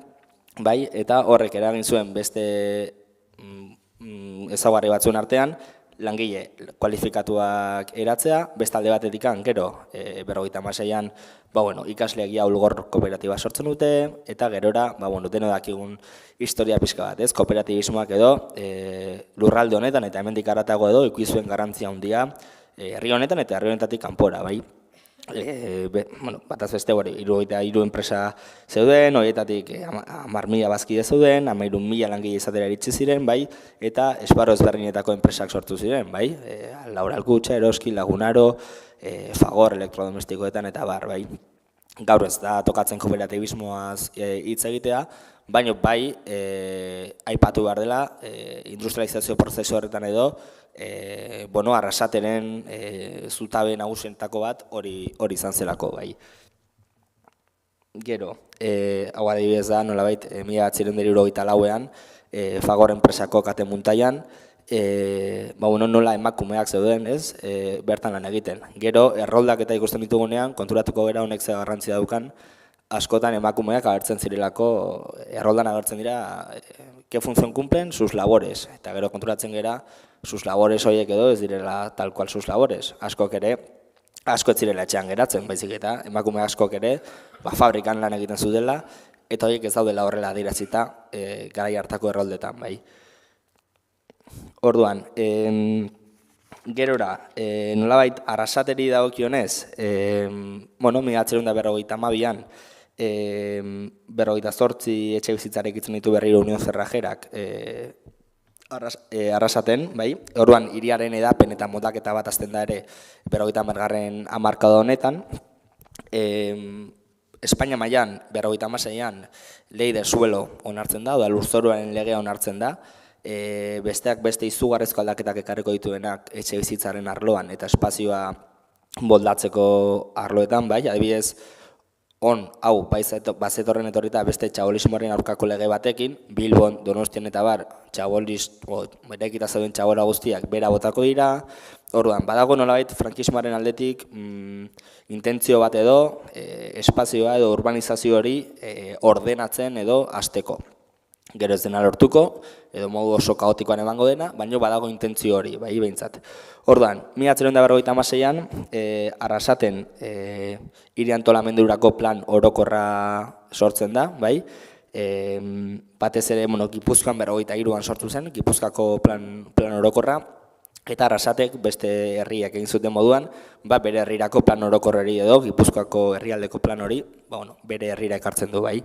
bai, eta horrek eragin zuen beste ezaugarri batzuen artean, langile kualifikatuak eratzea, bestalde batetikan, gero, 56an, ikasleak ja Ulgor kooperatiba sortzen dute, eta gerora, deno dakigun historia pixka bat, ez? Kooperatibismoak edo, lurralde honetan eta hemendik haratago edo, ikuizuen garrantzia handia, herri honetan eta herri honetatik kanpora, bai? bataz beste hori, 73 enpresa zeuden, horietatik 10.000 bazkide zeuden, 13.000 langile izatera iritsi ziren, bai, eta esparru ezberdinetako enpresak sortu ziren, bai, Laura Alkutxa, Eroski, Lagunaro, Fagor elektrodomestikoetan eta bar, bai. Gaur ez da tokatzen kooperatibismoaz hitz egitea, baina bai aipatu behar dela industrializazio prozesu horretan edo Arrasateren zutabe nagusienetako bat hori izan zelako bai. Gero, hau adibidez da, nolabait, 1974ean Fagor enpresako kate muntaian, nola emakumeak zeuden, ez, bertan lan egiten. Gero, erroldak eta ikusten ditugunean, konturatuko gara honek ze garrantzia daukan, askotan emakumeak agertzen zirelako, erroldan agertzen dira, ke funzion cumplen, sus labores. Eta gero konturatzen gara, sus labores horiek edo ez direla tal cual sus labores. Asko ez zirela etxean geratzen, baizik eta emakume askok ere, fabrikan lan egiten zutela, eta horiek ez daudela horrela adirazita garai hartako erroldetan, bai. Orduan, gerora, nolabait Arrasateri dagokionez, 1952an, 58 etxe bizitzarekin ditu ditu berriro Unión Cerrajerak Arrasaten, bai? Orduan, hiriaren edapen eta moldaketa bat azten da ere 50. hamarkada honetan. Espainia mailan 56an lei de suelo onartzen da, oda lurzoruaren legea onartzen da. Besteak beste izugarrezko aldaketak ekarriko dituenak etxe bizitzaren arloan eta espazioa moldatzeko arloetan, bai? Adibidez, hau, bazetorren etorrita beste txabolismoaren aurkako lege batekin, Bilbon, Donostian eta bar, berekita zeuden txabola guztiak bera botako dira, orduan, badago nolabait frankismoaren aldetik intentzio bat edo, espazioa edo urbanizazio hori ordenatzen edo hasteko. Gero ez dena lortuko, edo modu oso kaotikoan emango dena, baina badago intentzio hori, bai, behintzat. Orduan, 1956an, Arrasaten hiri antolamendurako plan orokorra sortzen da, bai. Batez ere, Gipuzkoan 53an sortu zen, Gipuzkoako plan orokorra, eta Arrasatek beste herriak egin zuten moduan, bere herrirako plan orokorreri edo, Gipuzkoako herrialdeko plan hori, bere herrira ekartzen du, bai.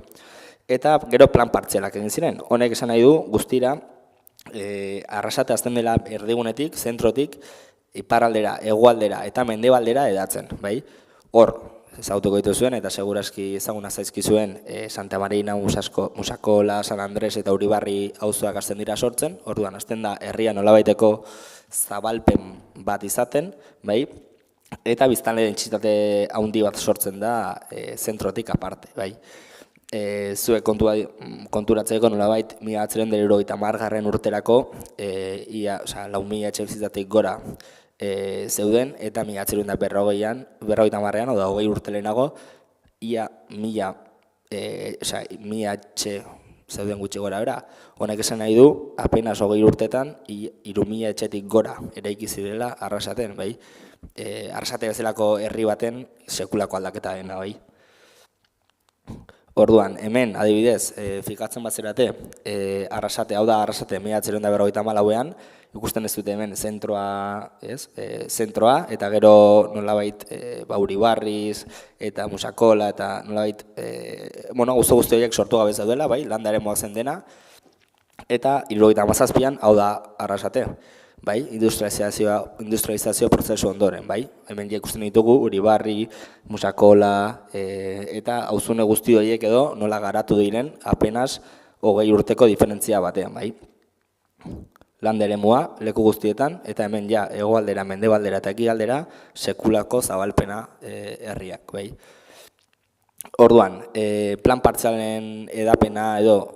Eta gero plan partzialak egin ziren. Honek esan nahi du, guztira, Arrasate azten dela erdigunetik, zentrotik, iparraldera, hegoaldera eta mendebaldera edatzen, bai? Hor, ezagutuko dituzuen eta segurazki ezaguna zaizkizuen Santa Marina, Musakola, San Andres eta Uribarri auzoak azten dira sortzen, orduan azten da herria nolabaiteko zabalpen bat izaten, bai? Eta biztanle dentsitate handi bat sortzen da zentrotik aparte, bai? Zuek konturatzeko nolabait 1970 urterako 4.000 etxe bizitzatik gora zeuden eta 1950an, oda 20 urte lehenago, ia 1.000 etxe zeuden gutxi gora bera. Honek esan nahi du, apenas 20 urtetan 3.000 etxetik gora eraiki zirela Arrasaten, bai? Arrasate bezalako herri baten sekulako aldaketa dena, bai? Orduan, hemen, adibidez, fikatzen bat zerate, Arrasate, hau da Arrasate 1954an, ikusten ez dute hemen zentroa, eta gero nolabait Uribarriz eta Musakola eta nolabait, guzti horiek sortu gabe zaudela, bai, landaren moazen dena, eta 1957an, hau da Arrasate. Bai, industrializazio prozesu ondoren, bai. Hemen ikusten ditugu Uribarri, Musakola eta auzune guzti horiek edo nola garatu diren apenas 20 urteko diferentzia batean, bai. Landa eremua leku guztietan eta hemen ja hegoaldera, mendebaldera eta ekialdera sekulako zabalpena herriak, bai. Orduan, plan partzialen edapena edo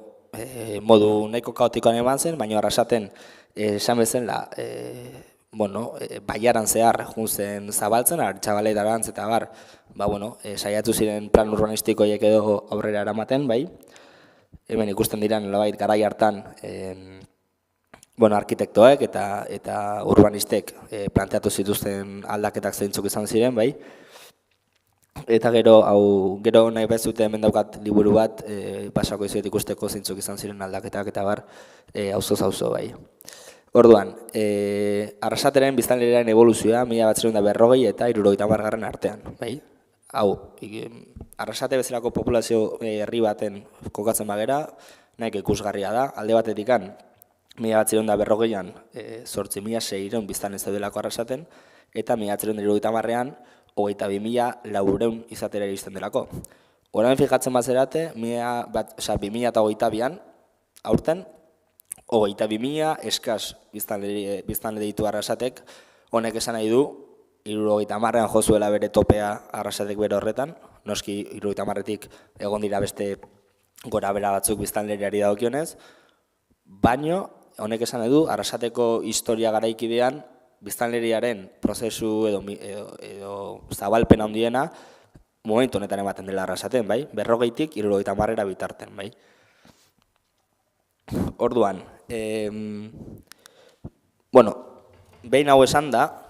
modu nahiko kaotikoan eman zen, baina Arrasaten esan bezala, baiaran zehar juntzen zabaltzen, Artxabalet eta bar, saiatu ziren plan urbanistiko horiek edo aurrera eramaten, bai. Hemen ikusten diren nolabait garai hartan arkitektoek eta urbanistek planteatu zituzten aldaketak zeintzuk izan ziren, bai. Eta gero nahi bezute hemen daukat liburu bat, pasako izuet ikusteko zeintzuk izan ziren aldaketak eta bar, auzo, bai. Orduan, Arrasateren biztanleriaren evoluzioa 1940 eta 1970 artean, bai? hau, Arrasate bezalako populazio herri baten kokatzen bagera, nahiko ikusgarria da, alde batetikan, 1940an 8.600 biztanle zeudelako Arrasaten, eta 1970an 22.400 izatera iristen delako. Orain fijatzen bazerate, 2022an, aurten, 22.000 eskas biztanle ditu Arrasatek, honek esan nahi du, 70an jozuela bere topea Arrasatek bere horretan, noski 70etik egon dira beste gora bera batzuk biztanleriari dagokionez, baino honek esan nahi du Arrasateko historia garaikidean biztanleriaren prozesu edo zabalpen handiena momentu honetan ematen dela Arrasaten, bai? 40tik 70era bitarten, bai? Orduan, behin hau esan da,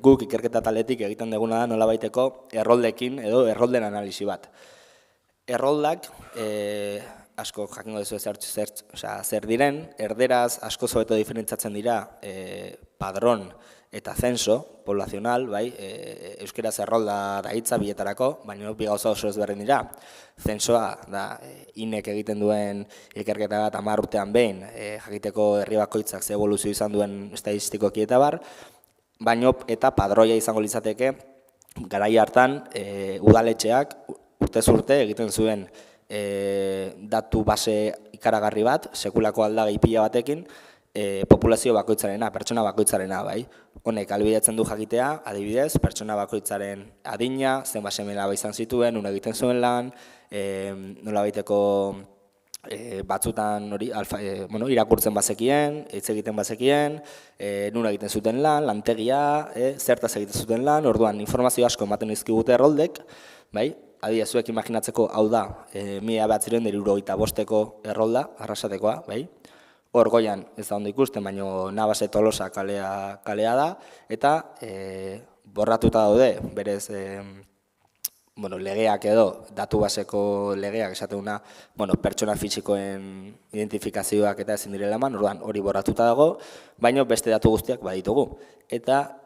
guk ikerketa taldetik egiten duguna da nolabaiteko erroldekin edo errolden analisi bat. Erroldak, asko jakingo duzu zer diren, erderaz asko zobeto diferentzatzen dira padron eta censo poblacional, bai, euskeraz errolda da hitza bietarako, baina bi gauza oso ezberdin dira. Censoa da INEk egiten duen ikerketa bat 10 urtean behin, jakiteko herri bakoitzak ze eboluzio izan duen estatistikoki eta bar, baino eta padroia izango litzateke garai hartan udaletxeak urtez urte egiten zuen datu base ikaragarri bat, sekulako aldagai pila batekin, populazio bakoitzarena, pertsona bakoitzarena, bai. Honek ahalbidetzen du jakitea, adibidez, pertsona bakoitzaren adina, zenbat seme-alaba izan zituen, nun egiten zuen lan, nolabaiteko batzutan irakurtzen bazekien, hitz egiten bazekien, nun egiten zuten lan, lantegia, zertaz egiten zuten lan, orduan informazio asko ematen dizkigute erroldek, bai? Adibidez, zuek imaginatzeko hau da, 1975ko errolda, Arrasatekoa, bai? Hor goian ez da ondo ikusten, baina Navase Tolosa kalea da, eta borratuta daude, berez, legeak edo, datu baseko legeak esateuna, pertsona fisikoen identifikazioak eta ezin direla eman, orduan hori borratuta dago, baina beste datu guztiak baditugu. Eta,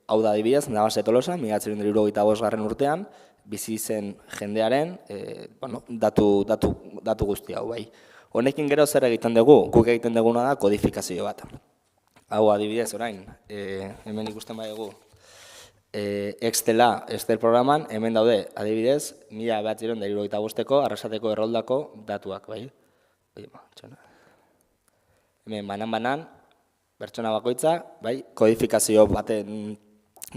hau da adibidez, Navase Tolosa, 1975 urtean, bizi zen jendearen datu guzti hau, bai. Honekin gero zer egiten dugu, guk egiten duguna da kodifikazio bat. Hau adibidez orain, hemen ikusten baigu, Excel programan, hemen daude adibidez, 1975ko Arrasateko erroldako datuak, bai. Hemen banan, pertsona bakoitza, bai, kodifikazio baten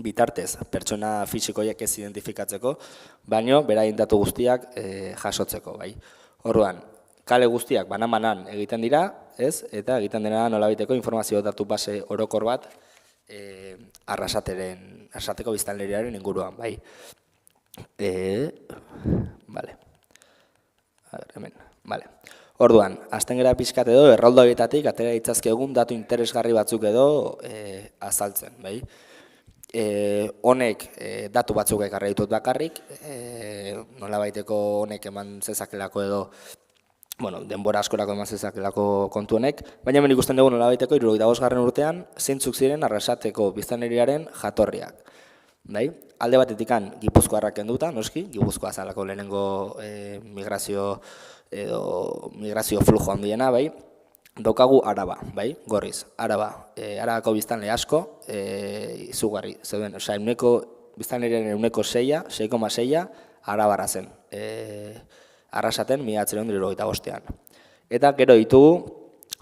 bitartez, pertsona fisikoiek ez identifikatzeko, baino beraien datu guztiak jasotzeko, bai. Orduan, kale guztiak banan egiten dira, ez? Eta egiten dena nolabaiteko informazio datu base orokor bat Arrasateko biztanleriaren inguruan, bai. Orduan, hasten gara pixkat edo errolda horietatik atera ditzazke egun datu interesgarri batzuk edo azaltzen, bai. Honek datu batzuk ekarri ditut bakarrik, nolabaiteko honek eman zezakelako edo denbora askorako eman zezakelako kontu honek, baina hemen ikusten dugu nolabaiteko 75. urtean zeintzuk ziren Arrasateko biztanleriaren jatorriak. Alde batetikan Gipuzkoarrak kenduta, noski, Gipuzkoa zalako lehenengo migrazio flujo handiena, bai, daukagu Araba, bai, gorriz, Arabako biztanle asko, izugarri, zeuden, biztanleriaren 6,6 Arabarra zen. Arrasaten 1975an. Eta gero ditugu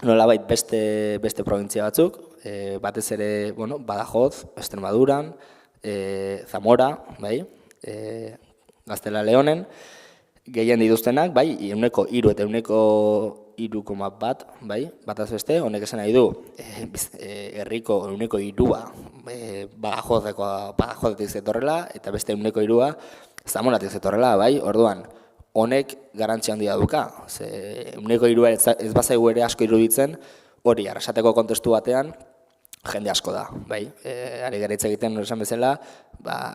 nolabait beste provintzia batzuk, batez ere, Badajoz, Extremaduran, Zamora, bai, Gaztela Leonen, gehien dituztenak, bai, 3 eta 3,1, bai, bataz beste, honek esan nahi du, herriko 3,3 Badajozetik zetorrela, eta beste 3,3 Zamoratik zetorrela, bai, orduan, honek garrantzia handia duka. 3,3 ez bazaigu ere asko iruditzen, hori Arrasateko kontestu batean jende asko da, bai. Ari gara hitz egiten esan bezala,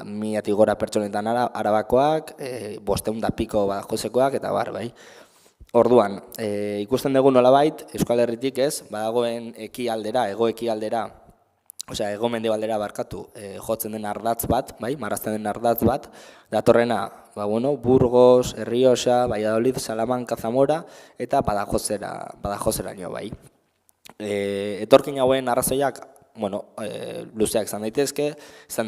1000 gora pertsonetan Arabakoak, 500 eta piko Badajozekoak eta bar, bai. Orduan, ikusten dugu nolabait Euskal Herritik ez, badagoen ekialdera, hego ekialdera osea, hego-mendebaldera barkatu, jotzen den ardatz bat, bai, marrazten den ardatz bat, datorrena, Burgos, Errioxa, Valladolid, Salamanca, Zamora, eta Badajoseraino, bai. Etorkin hauen arrazoiak, luzeak izan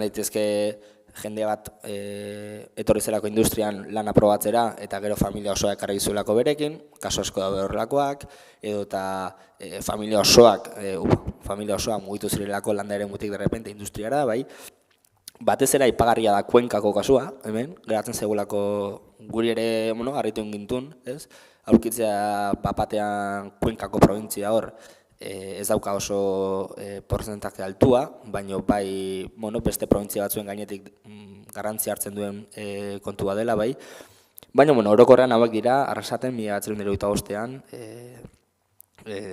daitezke jende bat etorri zelako industrian lan aprobatzera eta gero familia osoa ekarri zuelako berekin, kaso asko daude horrelakoak, edo eta familia osoa mugitu zirelako landa eremutik derrepente industriara, bai. Batez ere aipagarria da Kuenkako kasua, hemen, geratzen zegulako guri ere, harritu ingintun, ez? Aurkitzea bapatean Kuenkako provintzia hor, ez dauka oso porcentaje altua, baina bai beste provintzia batzuen gainetik garrantzia hartzen duen kontua dela, bai. Baina orokorrean hauek dira, Arrasaten 1985ean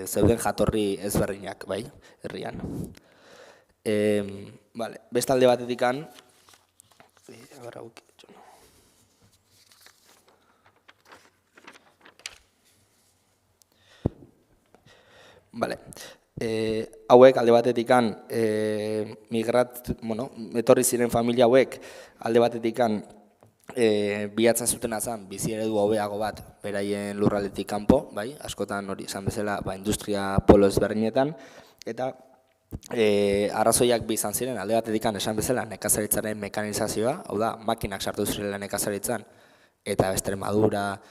zeuden jatorri ezberdinak, bai, herrian. Beste alde batetikan, hauek alde batetikan etorri ziren familia hauek alde batetikan bilatzen zutena zen bizi eredu hobeago bat beraien lurraldetik kanpo, bai, askotan hori esan bezala industria polo ezberdinetan, eta arrazoiak bi izan ziren alde batetikan esan bezala nekazaritzaren mekanizazioa, hau da, makinak sartu zirela nekazaritzan, eta Extremadura,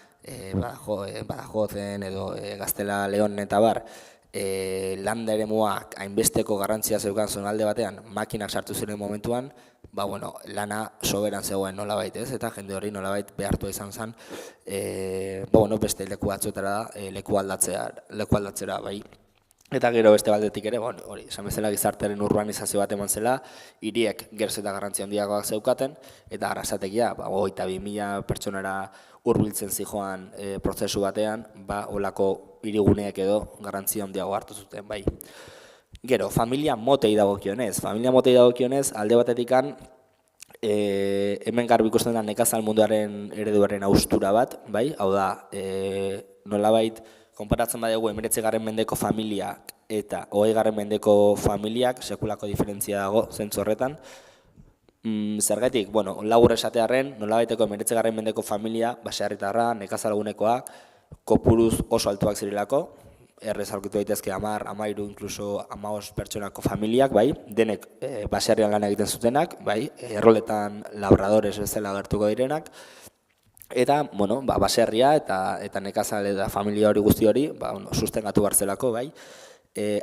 Badajozen edo Gaztela, Leon eta bar, landa eremuak hainbesteko garrantzia zeukan zonalde batean makinak sartu ziren momentuan, lana soberan zegoen nolabait, ez? Eta jende hori nolabait behartua izan zen, beste leku batzuetara leku aldatzera, bai. Eta gero beste baldetik ere, hori, esan bezala gizartearen urbanizazio bat eman zela, hiriek geroz eta garrantzia handiagoak zeukaten, eta Arrasategia, 22.000 pertsonara hurbiltzen zijoan prozesu batean, holako hiriguneek edo garrantzia handiago hartu zuten, bai. Gero, familia motei dagokionez, alde batetikan, hemen garbi ikusten da nekazal munduaren ereduaren haustura bat, bai, hau da, nolabait, konparatzen badugu 19. mendeko familiak eta 20. mendeko familiak sekulako diferentzia dago zentzu horretan. Zergatik, labur esatearren, nolabaiteko 19. mendeko familia, baserritarra, nekazalgunekoa, kopuruz oso altuak zirilako, errez aurkitu daitezke 10, 13, inkluso 15 pertsonako familiak, bai, denek baserrian lan egiten zutenak, bai, erroletan labradores bezala gertuko direnak, eta, baserria eta nekazale eta familia hori guzti hori, sustengatu barzelako, bai.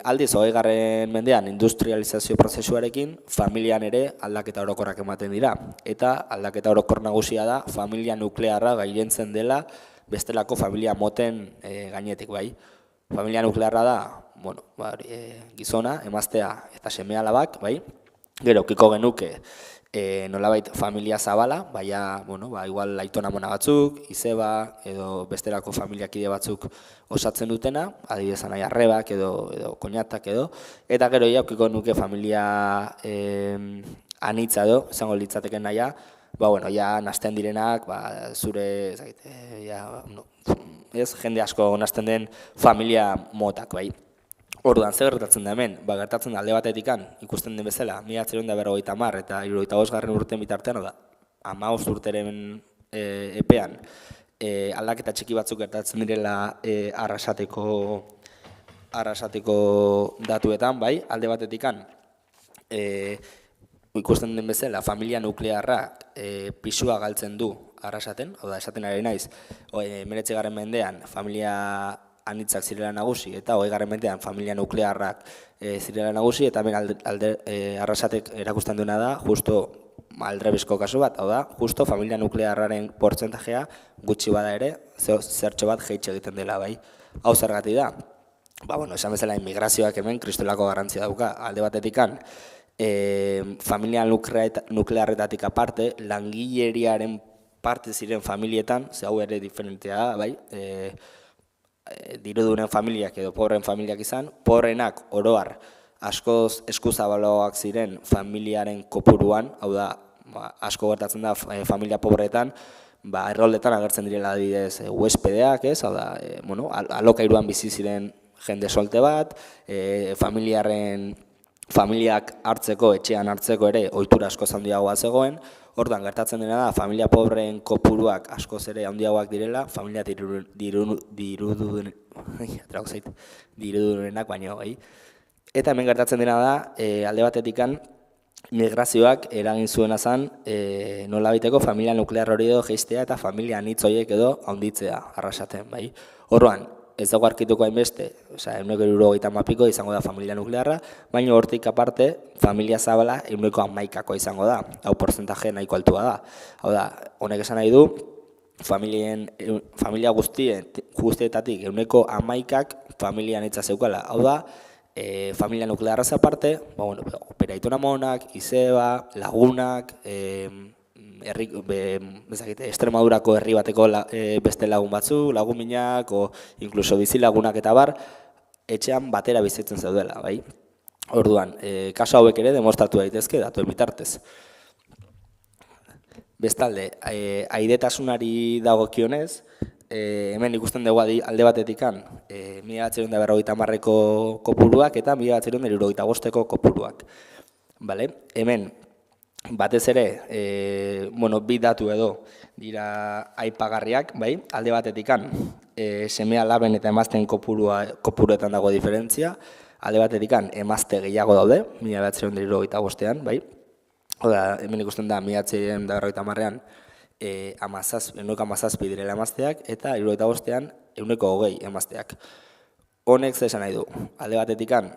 Aldiz, 20. mendean industrializazio prozesuarekin, familian ere aldaketa orokorrak ematen dira. Eta aldaketa orokor nagusia da, familia nuklearra gailentzen dela bestelako familia moten gainetik, bai. Familia nuklearra da, gizona, emaztea eta seme alabak, bai. Gero, kiko genuke, nolabait familia zabala, igual aitona mona batzuk, izeba, edo bestelako familiakide batzuk osatzen dutena, adibidez anai arrebak edo koñatak edo, eta gero jaukiko nuke familia anitza edo, izango litzateken naia, nazten direnak, zure, jende asko nazten den familia motak, bai. Orduan, zer gertatzen da hemen? Gertatzen da alde batetikan, ikusten den bezala, 1950 eta 75. urten bitartean, 15 urteren epean, aldaketa txiki batzuk gertatzen direla Arrasateko datuetan, bai, alde batetikan, ikusten den bezala, familia nuklearrak pisua galtzen du Arrasaten, hau da, esaten ari naiz, 19. mendean, familia anitzak zirela nagusi, eta 20. mendean familia nuklearrak zirela nagusi, eta hemen Arrasatek erakusten duena da, justo aldrebizko kasu bat, hau da, justo familia nuklearraren portzentajea gutxi bada ere, zertxo bat jeitxe egiten dela, bai. Hau zergatik da, esan bezala immigrazioak hemen kristolako garrantzia dauka, alde batetikan, familia nuklearretatik aparte, langileriaren parte ziren familietan, ze hau ere diferentea, bai, dirudunen familiak edo pobren familiak izan, pobrenak oroar askoz eskuzabaloak ziren familiaren kopuruan, hau da, asko gertatzen da familia pobreetan, erroldetan agertzen direla adibidez huespedeak, ez, hau da, alokairuan bizi ziren jende solte bat, familiaren familiak hartzeko, etxean hartzeko ere ohitura askoz handiagoa zegoen. Orduan gertatzen dena da, familia pobreen kopuruak askoz ere handiagoak direla, familia dirudunenak baino, bai. Eta hemen gertatzen dena da, alde batetikan, migrazioak eragin zuena zen nolabaiteko familia nuklear hori edo jeistea eta familia anitz horiek edo handitzea arrasaten, bai. Orduan, ez dago arkituko hainbeste, osea, 170 izango da familia nuklearra, baina hortik aparte, familia zabala 11%koa izango da, hau portzentaje nahiko altua da. Hau da, honek esan nahi du, familia guztietatik 11%ak familia anitza zeukala, hau da, familia nuklearraz aparte, operaitona monak, izeba, lagunak, Extremadurako herri bateko beste lagun batzu, lagun minak, o inkluso bizi lagunak eta bar, etxean batera bizitzen zaudela, bai? Orduan, kasu hauek ere demostratu daitezke datuen bitartez. Bestalde, aidetasunari dagokionez, hemen ikusten dugu alde batetikan 1950eko kopuruak eta 1975eko kopuruak. Hemen, batez ere, bi datu edo dira aipagarriak, alde batetikan seme-alaben eta emazteen kopuruetan dago diferentzia, alde batetikan emazte gehiago daude, 1975ean, Oda, hemen ikusten da, 1950ean 17 direla emazteak, eta 75ean 120 emazteak. Honek zesan nahi du, alde batetikan,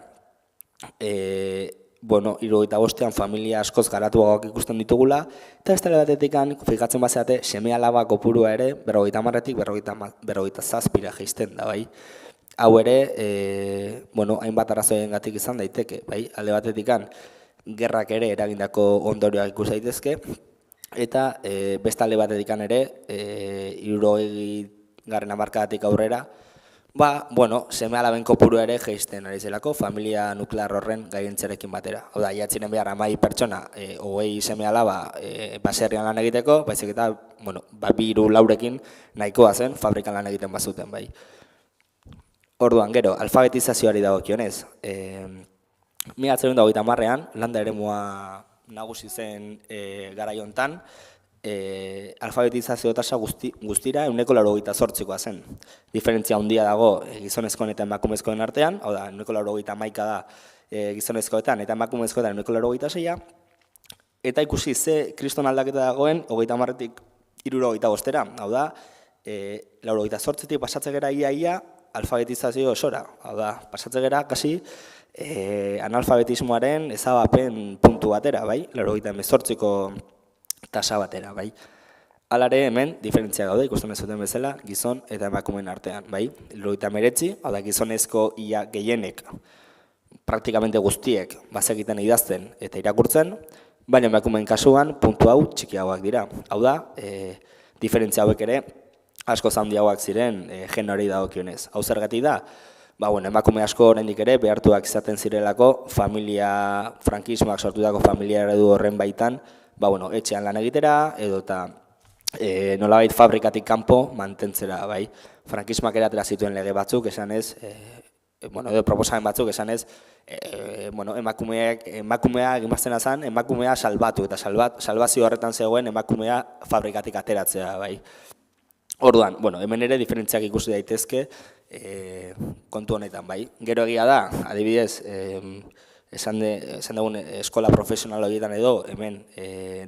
75ean familia askoz garatuagoak ikusten ditugula, eta ez alde batetikan, fikatzen bazeate, seme-alaba kopurua ere, 50etik 57ra jeisten da, bai. Hau ere, hainbat arrazoiengatik izan daiteke, bai, alde batetikan, gerrak ere eragindako ondorioak ikus daitezke, eta beste alde batetikan ere, 60. hamarkadatik aurrera, seme-alaben kopurua ere jeisten ari zelako familia nuklear horren gaientzarekin batera. Hau da, jatziren behar 10 pertsona, 20 seme-alaba baserrian lan egiteko, baizik eta, 2-3 nahikoa zen fabrikan lan egiten bazuten, bai. Orduan, gero, alfabetizazioari dagokionez, 1930ean, landa eremua nagusi zen garai hontan, alfabetizazio tasa guztira 188koa zen. Diferentzia handia dago gizonezkoen eta emakumezkoen artean, hau da, 191 da gizonezkoetan eta emakumezkoetan 186, eta ikusi ze kriston aldaketa dagoen 30etik 75era, hau da, 98etik pasatze gera ia alfabetizazio osora, hau da, pasatze gera kasi analfabetismoaren ezabapen puntu batera, 98ko tasa batera, bai. Alare hemen, diferentzia daude, ikusten ez zuten bezala, gizon eta emakumeen artean, bai. 99, hau da, gizonezko ia gehienek, praktikamente guztiek, bazekiten idazten eta irakurtzen, baina emakumeen kasuan, puntu hau txikiagoak dira. Hau da, diferentzia hauek ere, asko handiagoak ziren genori dagokionez. Hau zergatik da, emakume asko oraindik ere behartuak izaten zirelako familia frankismoak sortutako familia eredu horren baitan, etxean lan egitera edo eta nolabait fabrikatik kanpo mantentzera, bai. Frankismoak eratera zituen lege batzuk, esanez, edo proposamen batzuk, esanez, emakumea egimaztena zen, emakumea salbatu, eta salbazio horretan zegoen emakumea fabrikatik ateratzea, bai. Orduan, hemen ere diferentziak ikusi daitezke kontu honetan, bai. Gero egia da, adibidez, esan dugun eskola profesional horietan edo, hemen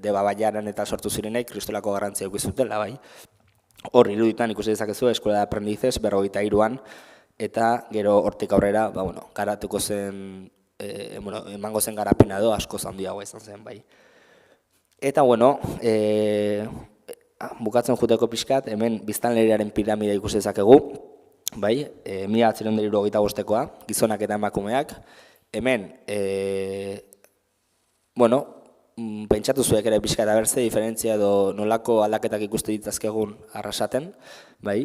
Deba Baiaran eta sortu zirenek kristolako garrantzia eukizutela, bai. Hor, iruditan ikusi dezakezu eskola de aprendices 53an, eta gero hortik aurrera, garatuko zen, emango zen garapena edo asko handiagoa izan zen, bai. Eta, bukatzen juteko pixkat, hemen biztanleriaren piramida ikusi dezakegu, bai, 1975koa, gizonak eta emakumeak, hemen, pentsatu zuek ere pixkat abertze diferentzia edo nolako aldaketak ikuste ditzazkegun arrasaten, bai,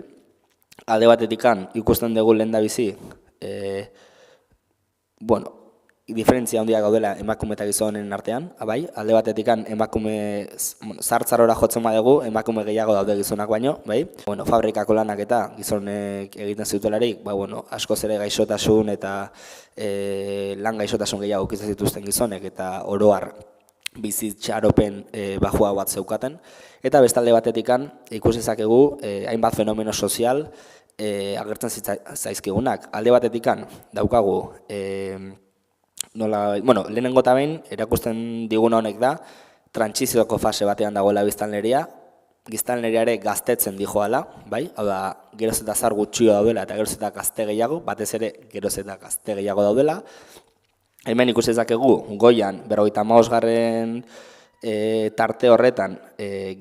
alde batetikan ikusten dugu lehendabizi, diferentzia handiak gaudela emakume eta gizonen artean, bai, alde batetikan emakume zartzarora jotzen badugu, emakume gehiago daude gizonak baino, bai. Bueno, fabrikako lanak eta gizonek egiten zutelarik, askoz ere gaixotasun eta lan gaixotasun gehiago ukitzen zituzten gizonek eta oro har bizitxaropen bajua bat zeukaten. Eta bestalde batetikan ikusi dezakegu hainbat fenomeno sozial agertzen zaizkigunak. Alde batetikan daukagu lehenengo eta behin, erakusten diguna honek da, trantsizioko fase batean dagoela biztanleria, biztanleria ere gaztetzen dijoala, bai? Hau da, geroz eta zar gutxio daudela eta geroz eta gazte gehiago, batez ere geroz eta gazte gehiago daudela. Hemen ikusi dezakegu, goian, 55. Tarte horretan,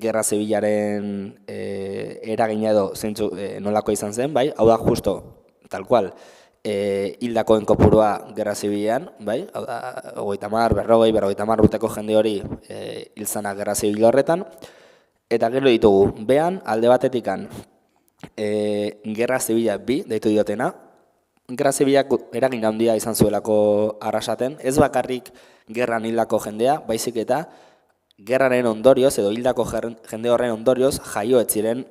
Gerra Zibilaren eragina edo zeintzu nolako izan zen, bai? Hau da, justo, tal cual, hildakoen kopurua Gerra Zibilean, bai? Hau da, 30, 40, 50 urteko jende hori hil zana Gerra Zibil horretan. Eta gero ditugu, behan alde batetikan Gerra Zibila bi, deitu diotena. Gerra Zibilak eragin handia izan zuelako Arrasaten, ez bakarrik gerran hildako jendea, baizik eta gerraren ondorioz edo hildako jende horren ondorioz jaio ez ziren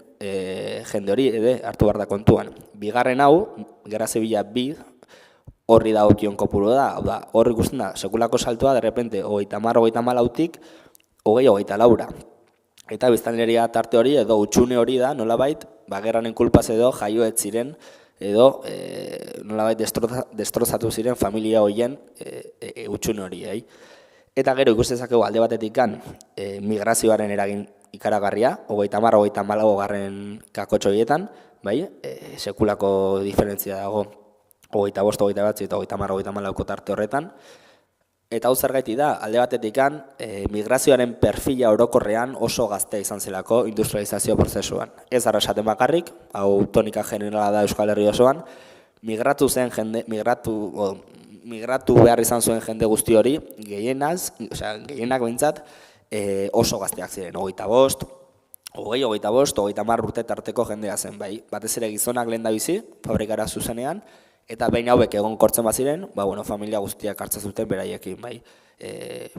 jende hori hartu behar da kontuan. Bigarren hau, Gerra Zibila bi, horri dagokion kopuru da, hau da, horri ikusten da, sekulako saltoa, derrepente, 30-34tik, 20-24. Eta biztanleria tarte hori edo utxune hori da, nolabait, gerraren kulpaz edo jaio ez ziren, edo nolabait destrozatu ziren familia horien utxune hori. Eta gero ikusten dezakegu alde batetikan migrazioaren eragin ikaragarria, 30-34 kakotxo horietan, bai, sekulako diferentzia dago 25, 29 eta 30-34 tarte horretan. Eta hau zergaiti da, alde batetikan migrazioaren perfila orokorrean oso gaztea izan zelako industrializazio prozesuan. Ez Arrasaten bakarrik, hau tonika generala da Euskal Herri osoan, migratu behar izan zuen jende guzti hori, gehienak behintzat oso gazteak ziren, 25, 30 urte tarteko jendea zen, bai. Batez ere gizonak lehen da bizi, fabrikara zuzenean, eta behin hauek egon kortzen baziren, familia guztiak hartzen zuten beraiekin, bai.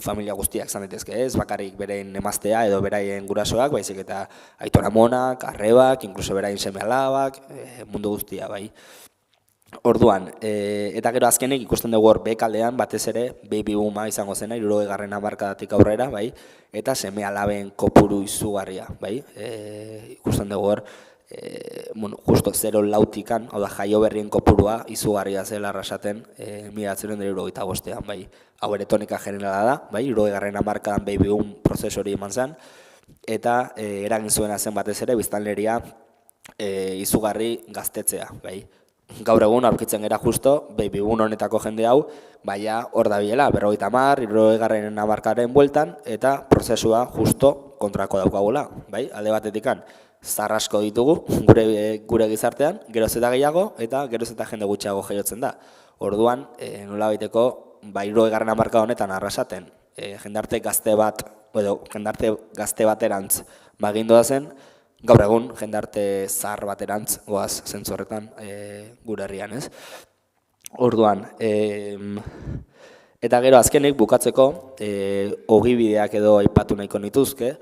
Familia guztiak zan daitezke ez, bakarrik berein emaztea edo beraien gurasoak, baizik eta aiton amonak, arrebak, inkluso berain seme-alabak, mundu guztia, bai. Orduan, eta gero azkenik ikusten dugu hor bekaldean batez ere baby booma izango zena 60. hamarkadatik aurrera, bai, eta seme-alaben kopuru izugarria, bai. Ikusten dugu hor justo 0,4tikan, hau da jaio berrien kopurua izugarria zela Arrasaten 1975an, bai. Hau ere tonika generala da, bai, 60. hamarkadan baby boom prozesu hori eman zen, eta eragin zuena zen batez ere biztanleria izugarri gaztetzea, bai. Gaur egun aurkitzen gera justo, baby boom honetako jende hau, baina hor da bilela, 50, 60. hamarkadaren bueltan, eta prozesua justo kontrako daukagula, bai? Alde batetikan, zarrasko ditugu gure gizartean, geroz eta gehiago, eta geroz eta jende gutxiago jaiotzen da. Orduan, nola baiteko, 60. hamarkada honetan Arrasaten, jendarte gazte baterantz bagindoa zen, gaur egun, jendarte zahar baterantz, goaz, zentzu horretan, gure herrian, ez? Orduan, eta gero azkenik bukatzeko, ogibideak edo aipatu nahiko nituzke,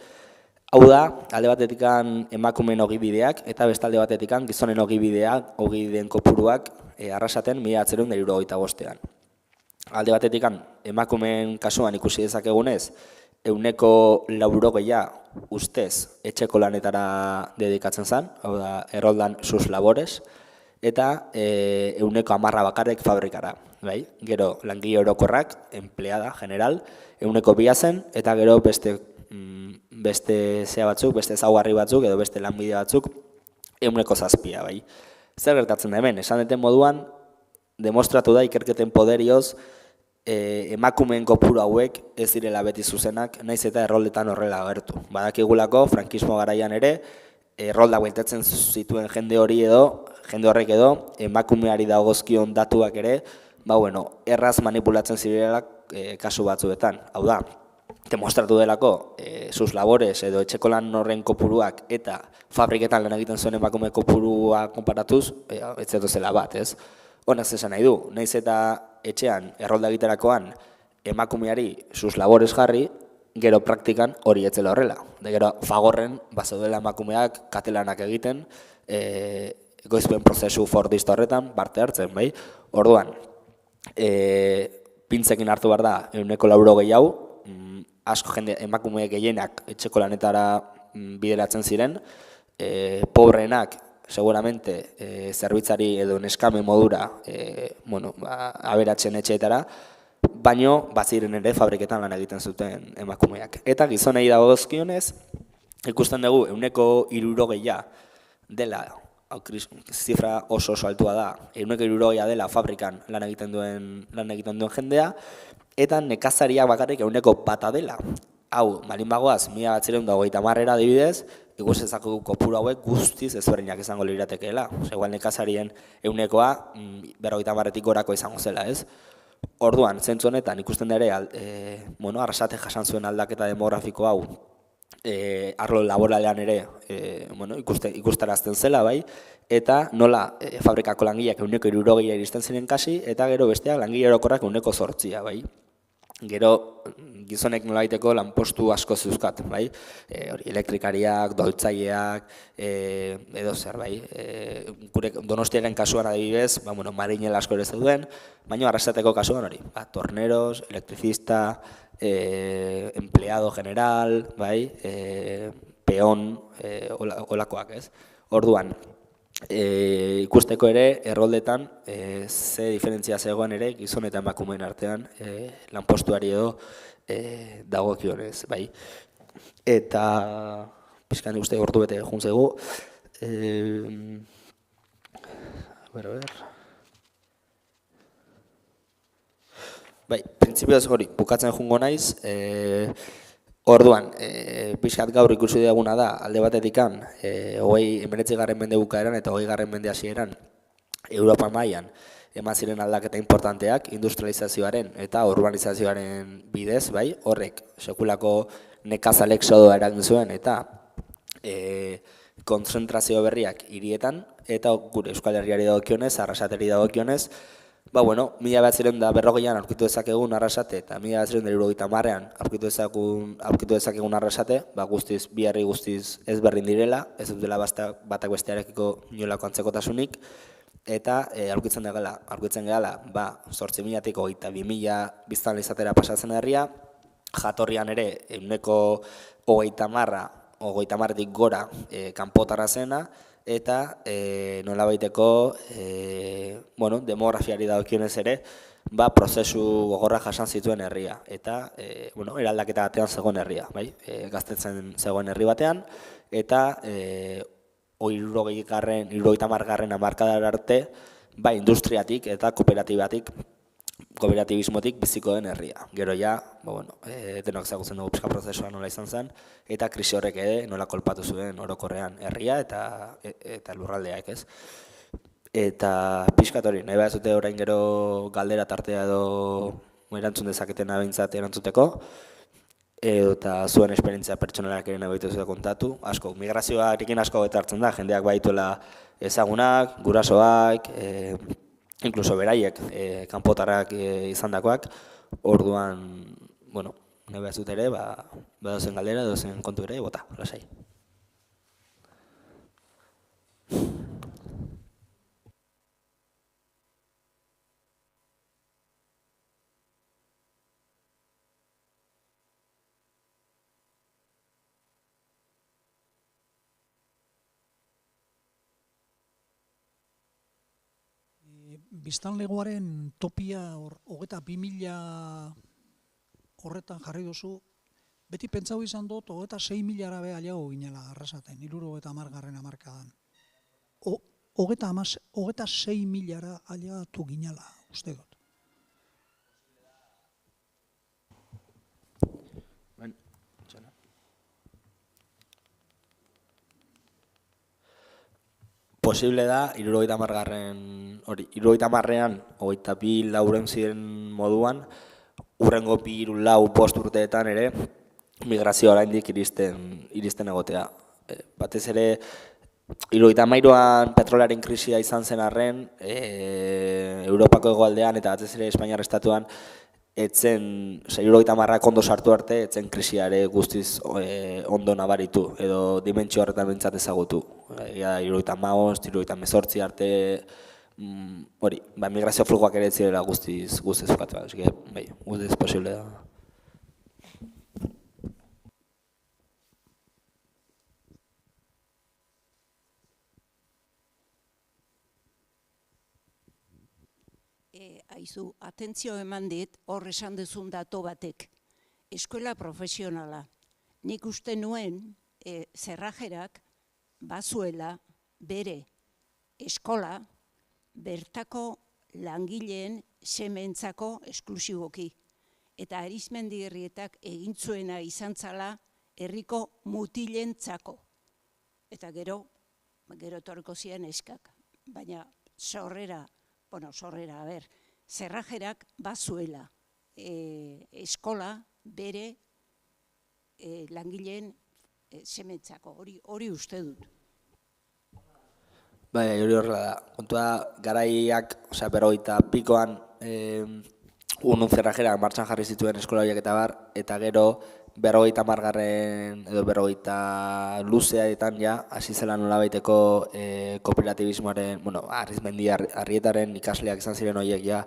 hau da, alde batetikan emakumeen ogibideak, eta bestalde batetikan gizonen ogibideen kopuruak Arrasaten 1975an. Alde batetikan emakumeen kasuan ikusi dezakegunez, 180 ustez etxeko lanetara dedikatzen zen, hau da, erroldan sus labores, eta 110 bakarrik fabrikara. Bai? Gero langile orokorrak, empleada general, 102 zen, eta gero beste zea batzuk, beste ezaugarri batzuk, edo beste lanbide batzuk, 107. Bai? Zer gertatzen da hemen, esan deten moduan, demostratu da ikerketen poderioz, emakumeen kopuru hauek ez direla beti zuzenak, naiz eta erroldetan horrela agertu. Badakigulako, frankismo garaian ere, errolda bueltatzen zituen jende horrek edo, emakumeari dagozkion datuak ere, erraz manipulatzen zirela kasu batzuetan. Hau da, demostratu delako, sus labores edo etxeko lan horren kopuruak eta fabriketan lan egiten zuen emakume kopurua konparatuz, ez zela bat, ez? Honaz esan nahi du, naiz eta etxean errolda egiterakoan emakumeari sus labores jarri, gero praktikan hori etzela horrela. Gero Fagorren bazaudela emakumeak katelanak egiten, ekoizpen prozesu fordista horretan parte hartzen, bai? Orduan, pintzekin hartu behar da 180 hau, asko jende emakume gehienak etxeko lanetara bideratzen ziren, pobreenak seguramente zerbitzari edo neskame modura aberatzen etxeetara, baino baziren ere fabriketan lan egiten zuten emakumeak. Eta gizonei dagozkionez, ikusten dugu 160 dela, zifra oso altua da, 160 dela fabrikan lan egiten duen jendea, eta nekazariak bakarrik 1% dela. Hau, malin bagoaz, 1930 adibidez, ikusezako kopuru hauek guztiz ezberdinak izango liratekeela. Igual nekazarien 50-tik gorako izango zela, ez? Orduan, zentzu honetan ikusten ere, Arrasate jasan zuen aldaketa demografiko hau, arlo laboralean ere ikustarazten zela, bai, eta nola fabrikako langileak 160 iristen ziren kasi, eta gero besteak langile orokorrak 8%, bai. Gero gizonek nolabaiteko lanpostu asko zeuzkat, bai? Elektrikariak, doltzaileak, edo zer, bai? Donostiaren kasuan adibidez, marinel asko ere zeuden, baina Arrasateko kasuan hori, torneros, elektricista, empleado general, bai? Peon, olakoak, ez? Orduan, ikusteko ere, erroldetan, ze diferentzia zegoen ere, gizon eta emakumeen artean, lanpostuari edo dagokionez, bai. Eta, pizkan uste gortu bete juntzegu, bai, printzipioz hori, bukatzen jungo naiz, orduan, pixkat gaur ikusi duguna da, alde batetikan, 19. mende bukaeran eta 20. mende hasieran, Europa mailan eman ziren aldaketa importanteak, industrializazioaren eta urbanizazioaren bidez, bai, horrek sekulako nekazal exodoa eragin zuen eta kontzentrazio berriak hirietan, eta gure Euskal Herriari dagokionez, Arrasateri dagokionez, 1940an aurkitu dezakegun Arrasate eta 1970an aurkitu dezakegun Arrasate, guztiz, bi herri guztiz ez berdin direla, ez dutela batak bestearekiko inolako antzekotasunik, eta aurkitzen gehala, 8.000-tik 22.000 biztanle izatera pasatzen herria, jatorrian ere 30-tik gora kanpotarra zena, eta nolabaiteko demografiari dagokionez ere prozesu gogorra jasan zituen herria eta eraldaketa batean zegoen herria, gaztetzen zegoen herri batean, eta 70. hamarkadara arte industriatik eta kooperatibismotik biziko den herria. Gero ja, denok ezagutzen dugu pixka prozesua nola izan zen, eta krisi horrek ere nola kolpatu zuen orokorrean herria eta lurraldeak, ez? Eta pixkat hori, nahi behar zute orain gero galdera tartea edo erantzun dezaketen abintzat erantzuteko, eta zuen esperientzia pertsonalak ere nahi zute kontatu. Asko, migrazioarekin asko hartzen da, jendeak baituela ezagunak, gurasoak, inkluso beraiek, kanpotarrak izandakoak, orduan, nahi behar zut ere, badozen galdera, badozen kontu ere, bota, lasai. Biztanlegoaren topia 22.000 horretan jarri duzu, beti pentsau izan dut 26.000 be aliago ginela Arrasaten, 70. hamarkadan. 26.000 aliatu ginela, uste dut. Posible da, 70.an, 22 lauren ziren moduan, urrengo 3-4 urteetan ere, migrazio oraindik iristen egotea. Batez ere, 73an petrolaren krisia izan zen arren, Europako hegoaldean eta batez ere Espainiar estatuan etzen, 70ak ondo sartu arte, etzen krisiare guztiz ondo nabaritu, edo dimentsio horretan bintzat ezagutu. 75, 78 arte, hori, migrazio flujoak ere zirela guztiz ukatu, bai, guztiz posible da. Aizu, atentzio eman dit, hor esan duzun dato batek. Eskola profesionala. Nik uste nuen, Zerrajerak bazuela bere eskola bertako langileen sementzako esklusiboki. Eta Arizmendiarrietak egin zuena izan zala herriko mutilentzako. Eta gero etorriko ziren eskak. Baina sorrera, Zerrajerak bazuela eskola bere langileen sementzako, hori uste dut. Bai, hori horrela da. Kontua garaiak, berrogeita pikoan Unun Zerrajerak martxan jarri zituen eskola horiek eta bar, eta gero 50garren edo 50 luzeetan ja, hasi zela nolabaiteko kooperatibismoaren, Arizmendiarrietaren ikasleak izan ziren horiek ja,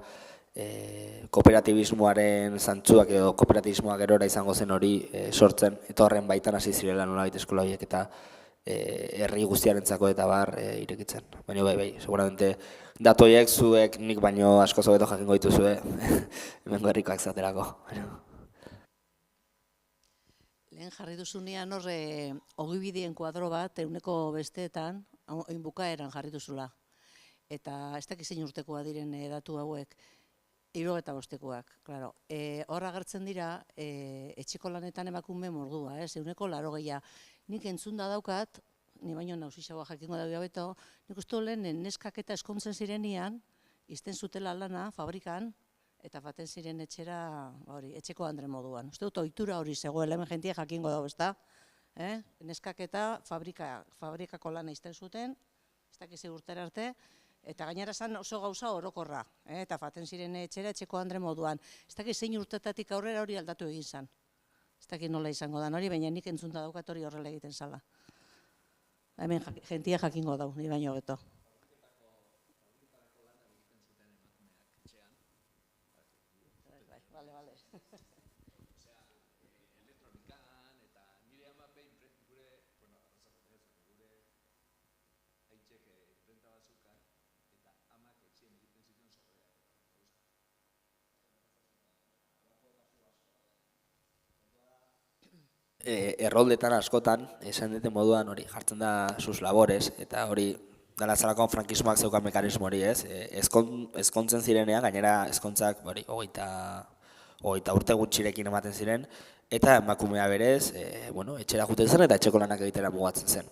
kooperatibismoaren zantzuak edo kooperatibismoak gerora izango zen hori sortzen, eta horren baitan hasi zirela nolabait eskola horiek eta herri guztiarentzako eta bar irekitzen. Baina bai, seguramente datu horiek zuek nik baino asko hobeto jakingo dituzue, hemengo herrikoak zaterako. Lehen jarri duzunean horre ogibideen kuadro bat, eguneko besteetan, oin bukaeran jarri duzula. Eta ez dakiz zein urtekoa diren datu hauek, 75koak, klaro. Hor agertzen dira, etxeko lanetan emakume mordua, eguneko 80. Nik entzunda daukat, ni baino nausixagoa jakingo dago beto, nik uste lehen neskak eta eskontzen zirenian, izten zutela lana fabrikan, eta baten ziren etxera, etxeko andre moduan. Uste dut, ohitura hori zegoela, hemen jentia jakingo dago, ezta? Neskak eta fabrikako lana izten zuten, ez dakiz urtera arte, eta gainera zan oso gauza orokorra, eta baten ziren etxera etxeko andre moduan. Ez dakiz zein urtetatik aurrera hori aldatu egin zan. Ez dakit nola izango da hori, baina nik entzunta daukat hori horrela egiten zala. Hemen jentia jakingo dau, ni baino beto. Erroldetan askotan, esan dute moduan hori jartzen da sus labores, eta hori dala zalako frankismoak zeukan mekanismo hori, ez? Ezkontzen zirenean, gainera ezkontzak hogeita urte gutxirekin ematen ziren, eta emakumea berez, etxera juten zen eta etxeko lanak egitera mugatzen zen.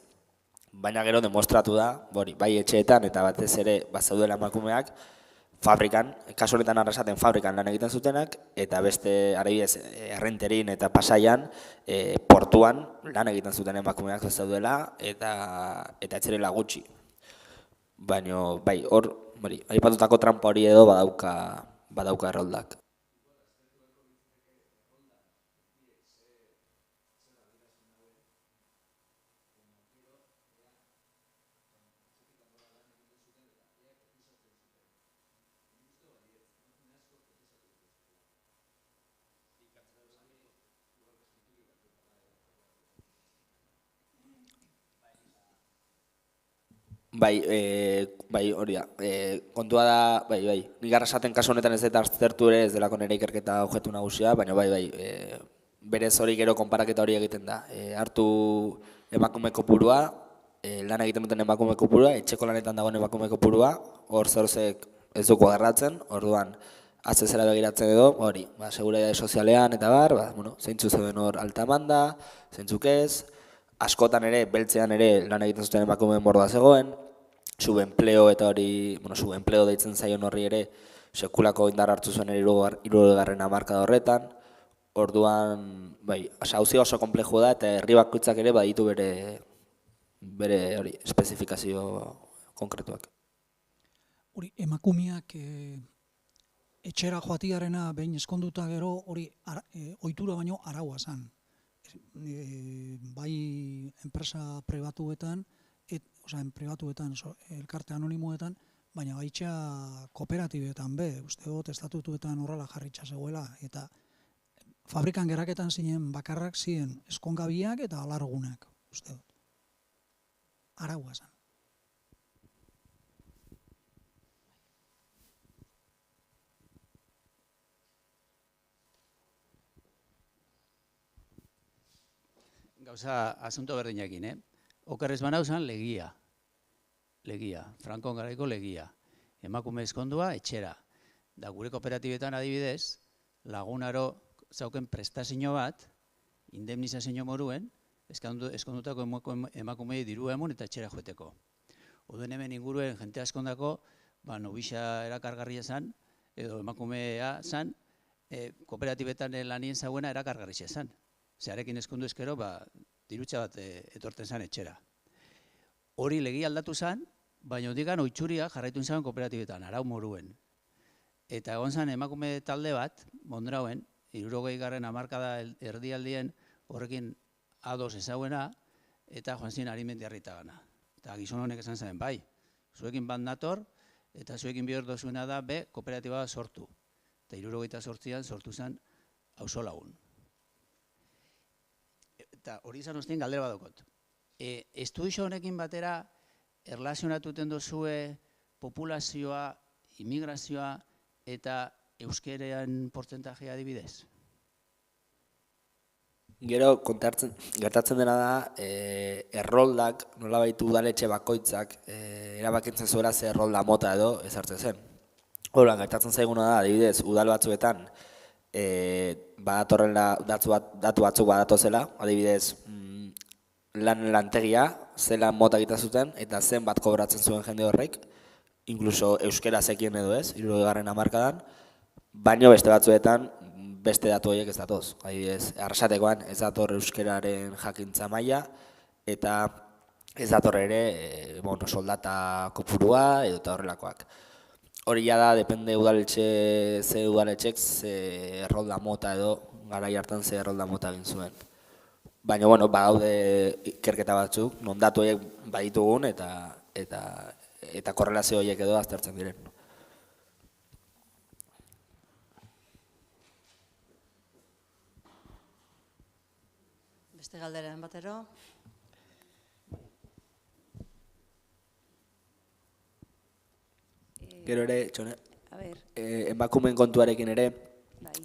Baina gero demostratu da, bai etxeetan eta batez ere bazaudela emakumeak, fabrikan, kasu honetan Arrasaten fabrikan lan egiten zutenak, eta beste adibidez Errenterin eta Pasaian portuan lan egiten zuten emakumeak zaudela eta etzerela gutxi. Baina, bai, hor, aipatutako trampa hori edo badauka erroldak. Bai, hori da. Kontua da, nik Arrasaten kasu honetan ez dut aztertu ere, ez delako nire ikerketa objektu nagusia, baina berez hori gero konparaketa hori egiten da. Hartu emakume kopurua, lan egiten duten emakume kopurua, etxeko lanetan dagoen emakume kopurua, hor zerzek ez duko agarratzen, orduan azte zera begiratzen edo, hori, seguridade sozialean eta bar, zeintzu zeuden hor altamanda, zeintzuk ez, askotan ere, beltzean ere lan egiten zuten emakumeen mordoa zegoen, subenpleo eta hori, subenpleo deitzen zaion horri ere, sekulako indar hartu zuen 60. hamarkada horretan, orduan, auzia oso konplexu da eta herri bakoitzak ere baditu bere hori espezifikazio konkretuak. Hori, emakumeak etxera joatiarena behin eskonduta gero, hori ohitura baino araua zen. Bai enpresa pribatuetan, elkarte anonimoetan, baina baitxa kooperatibetan uste dut estatutuetan horrela jarritxa zegoela, eta fabrikan geraketan zinen bakarrak ziren eskongabiak eta alargunak, uste dut. Araua zen. Gauza, asunto berdinekin, Okerrez banau zen legia. Legia, Frankon garaiko legia. Emakume ezkondua etxera. Da gure kooperatibetan adibidez, lagunaro zauken prestazio bat, indemnizazio moruen, eskondutako emakumei dirua emun eta etxera joeteko. Oden hemen inguruen jente askondako, nobisa erakargarria zen, edo emakumea zen, kooperatibetan lanien zauena erakargarria zen. Zearekin eskondu ezkero, dirutxa bat etorten zen etxera. Hori legi aldatu zen, baina digan oitzuria jarraitu zen kooperatibetan, arau moruen. Eta egon zen emakume talde bat, Mondrauen, 60. hamarkada erdialdien horrekin ados ezauena, eta joan zin Arimendiarrita gana. Eta gizon honek esan zen, bai, zuekin bat nator, eta zuekin bihor dozuena da, kooperatiba sortu. Eta 68an sortu zen Auzolagun. Eta hori izan ustien galdera badokot. Estudio honekin batera, erlazionatuten dozue populazioa, immigrazioa eta euskerean portzentajea adibidez? Gero, gertatzen dena da, erroldak, nolabait udaletxe bakoitzak, erabakitzen zuela ze errolda mota edo ezartzen zen. Hola, gertatzen zaiguna da, adibidez, udal batzuetan, datu batzuk badatozela, adibidez, lantegia, zelan mota egiten zuten, eta zen bat kobratzen zuen jende horrek, inkluso euskera zekien edo ez, 60. hamarkadan, baino beste batzuetan, beste datu horiek ez datoz. Adibidez, Arrasatekoan ez dator euskeraren jakintza maila, eta ez dator ere soldata kopurua edo eta horrelakoak. Hori da, depende udaletxek ze errolda mota edo, garai hartan ze errolda mota egin zuen. Baina, badaude ikerketa batzuk, non datu horiek baditugun eta korrelazio horiek edo aztertzen diren. Beste galderen batero? Gero ere, Txone, emakumeen kontuarekin ere,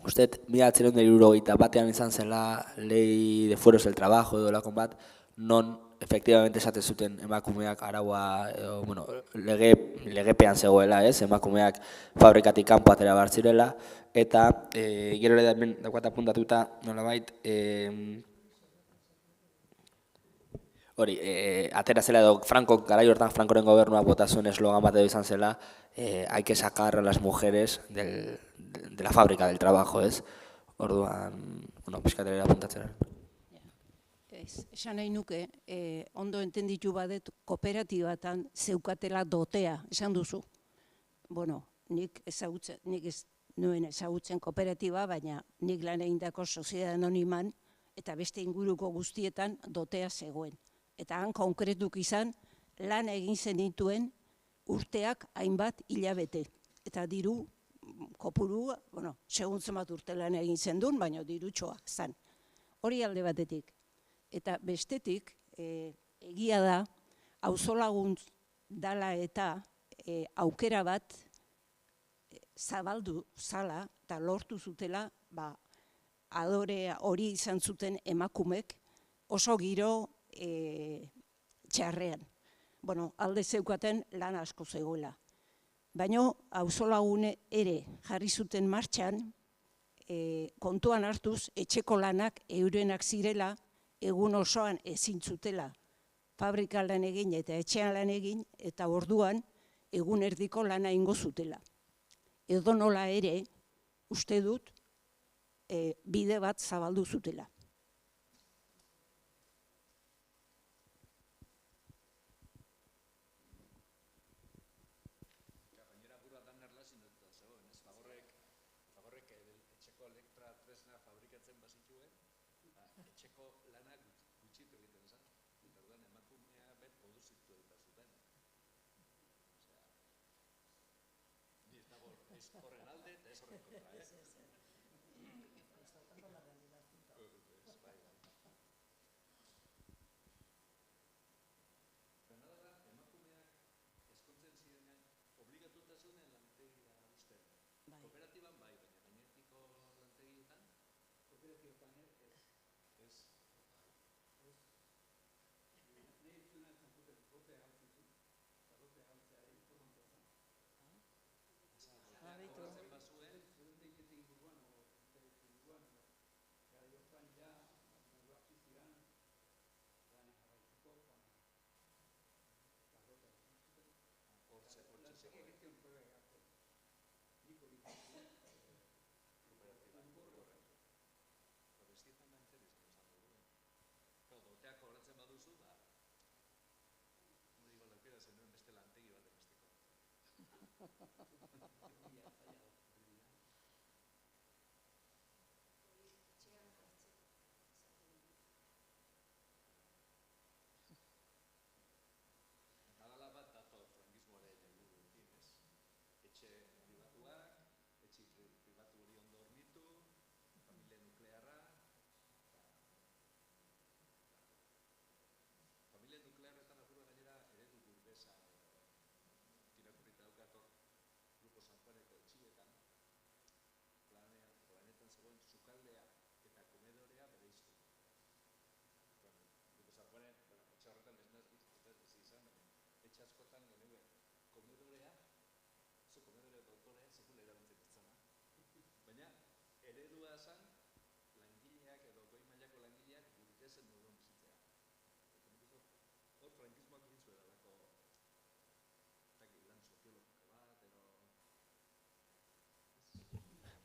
uste, 1971 izan zela Ley de Fueros del Trabajo edo lakon bat, non efectivamente esaten zuten emakumeak araua, legepean zegoela, emakumeak fabrikatik kanpo atera behar zirela, eta gero ere hemen daukat apuntatuta nolabait, hori, atera zela edo garai hortan Frankoren gobernuak bota zuen eslogan bat edo izan zela, hay que sacar a las mujeres de la fábrica del trabajo, ez? Orduan, pizkatera apuntatzera. Esan nahi nuke, ondo entenditu badet kooperatibatan zeukatela dotea, esan duzu. Nik ez nuen ezagutzen kooperatiba, baina nik lan egindako soziedad anoniman eta beste inguruko guztietan dotea zegoen. Eta han konkretuk izan, lan egin zenituen urteak hainbat hilabete. Eta diru, kopuru, segun zemat urte lan egin zendun, baina dirutxoa zan. Hori alde batetik. Eta bestetik, egia da, auzolagun dala eta aukera bat zabaldu zala eta lortu zutela, adore hori izan zuten emakumek oso giro txarrean. Alde zeukaten lan asko zegoela. Baina auzolagune ere jarri zuten martxan, kontuan hartuz, etxeko lanak eurenak zirela, egun osoan ezin zutela fabrika lan egin eta etxean lan egin, eta orduan egun erdiko lana ingo zutela. Edo nola ere, uste dut, bide bat zabaldu zutela. Bide bat zabaldu zutela.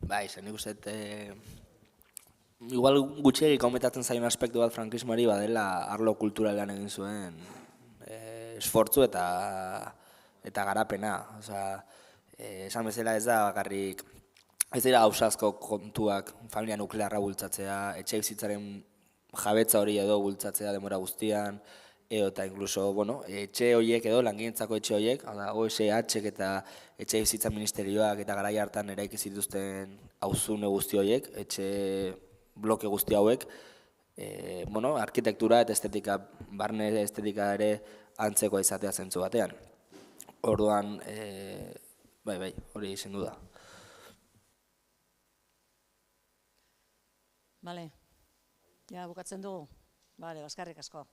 Bai, zen nik uste, igual gutxiegi komentatzen zaion aspektu bat frankismoari badela arlo kulturalean egin zuen esfortzu eta garapena. Osea, esan bezala ez da bakarrik, ez dira ausazko kontuak, familia nuklearra bultzatzea, etxe bizitzaren jabetza hori edo bultzatzea denbora guztian, eta inkluso, bueno, etxe horiek edo, langintzako etxe horiek, OSH eta etxe bizitza ministerioak eta garai hartan eraiki zituzten auzune guzti horiek, etxe bloke guzti hauek, bueno, arkitektura eta estetika, barne estetika ere antzekoa izatea zentzu batean. Orduan, bai, hori izan du da. Bale, ja bukatzen dugu. Bale, baskarrik asko.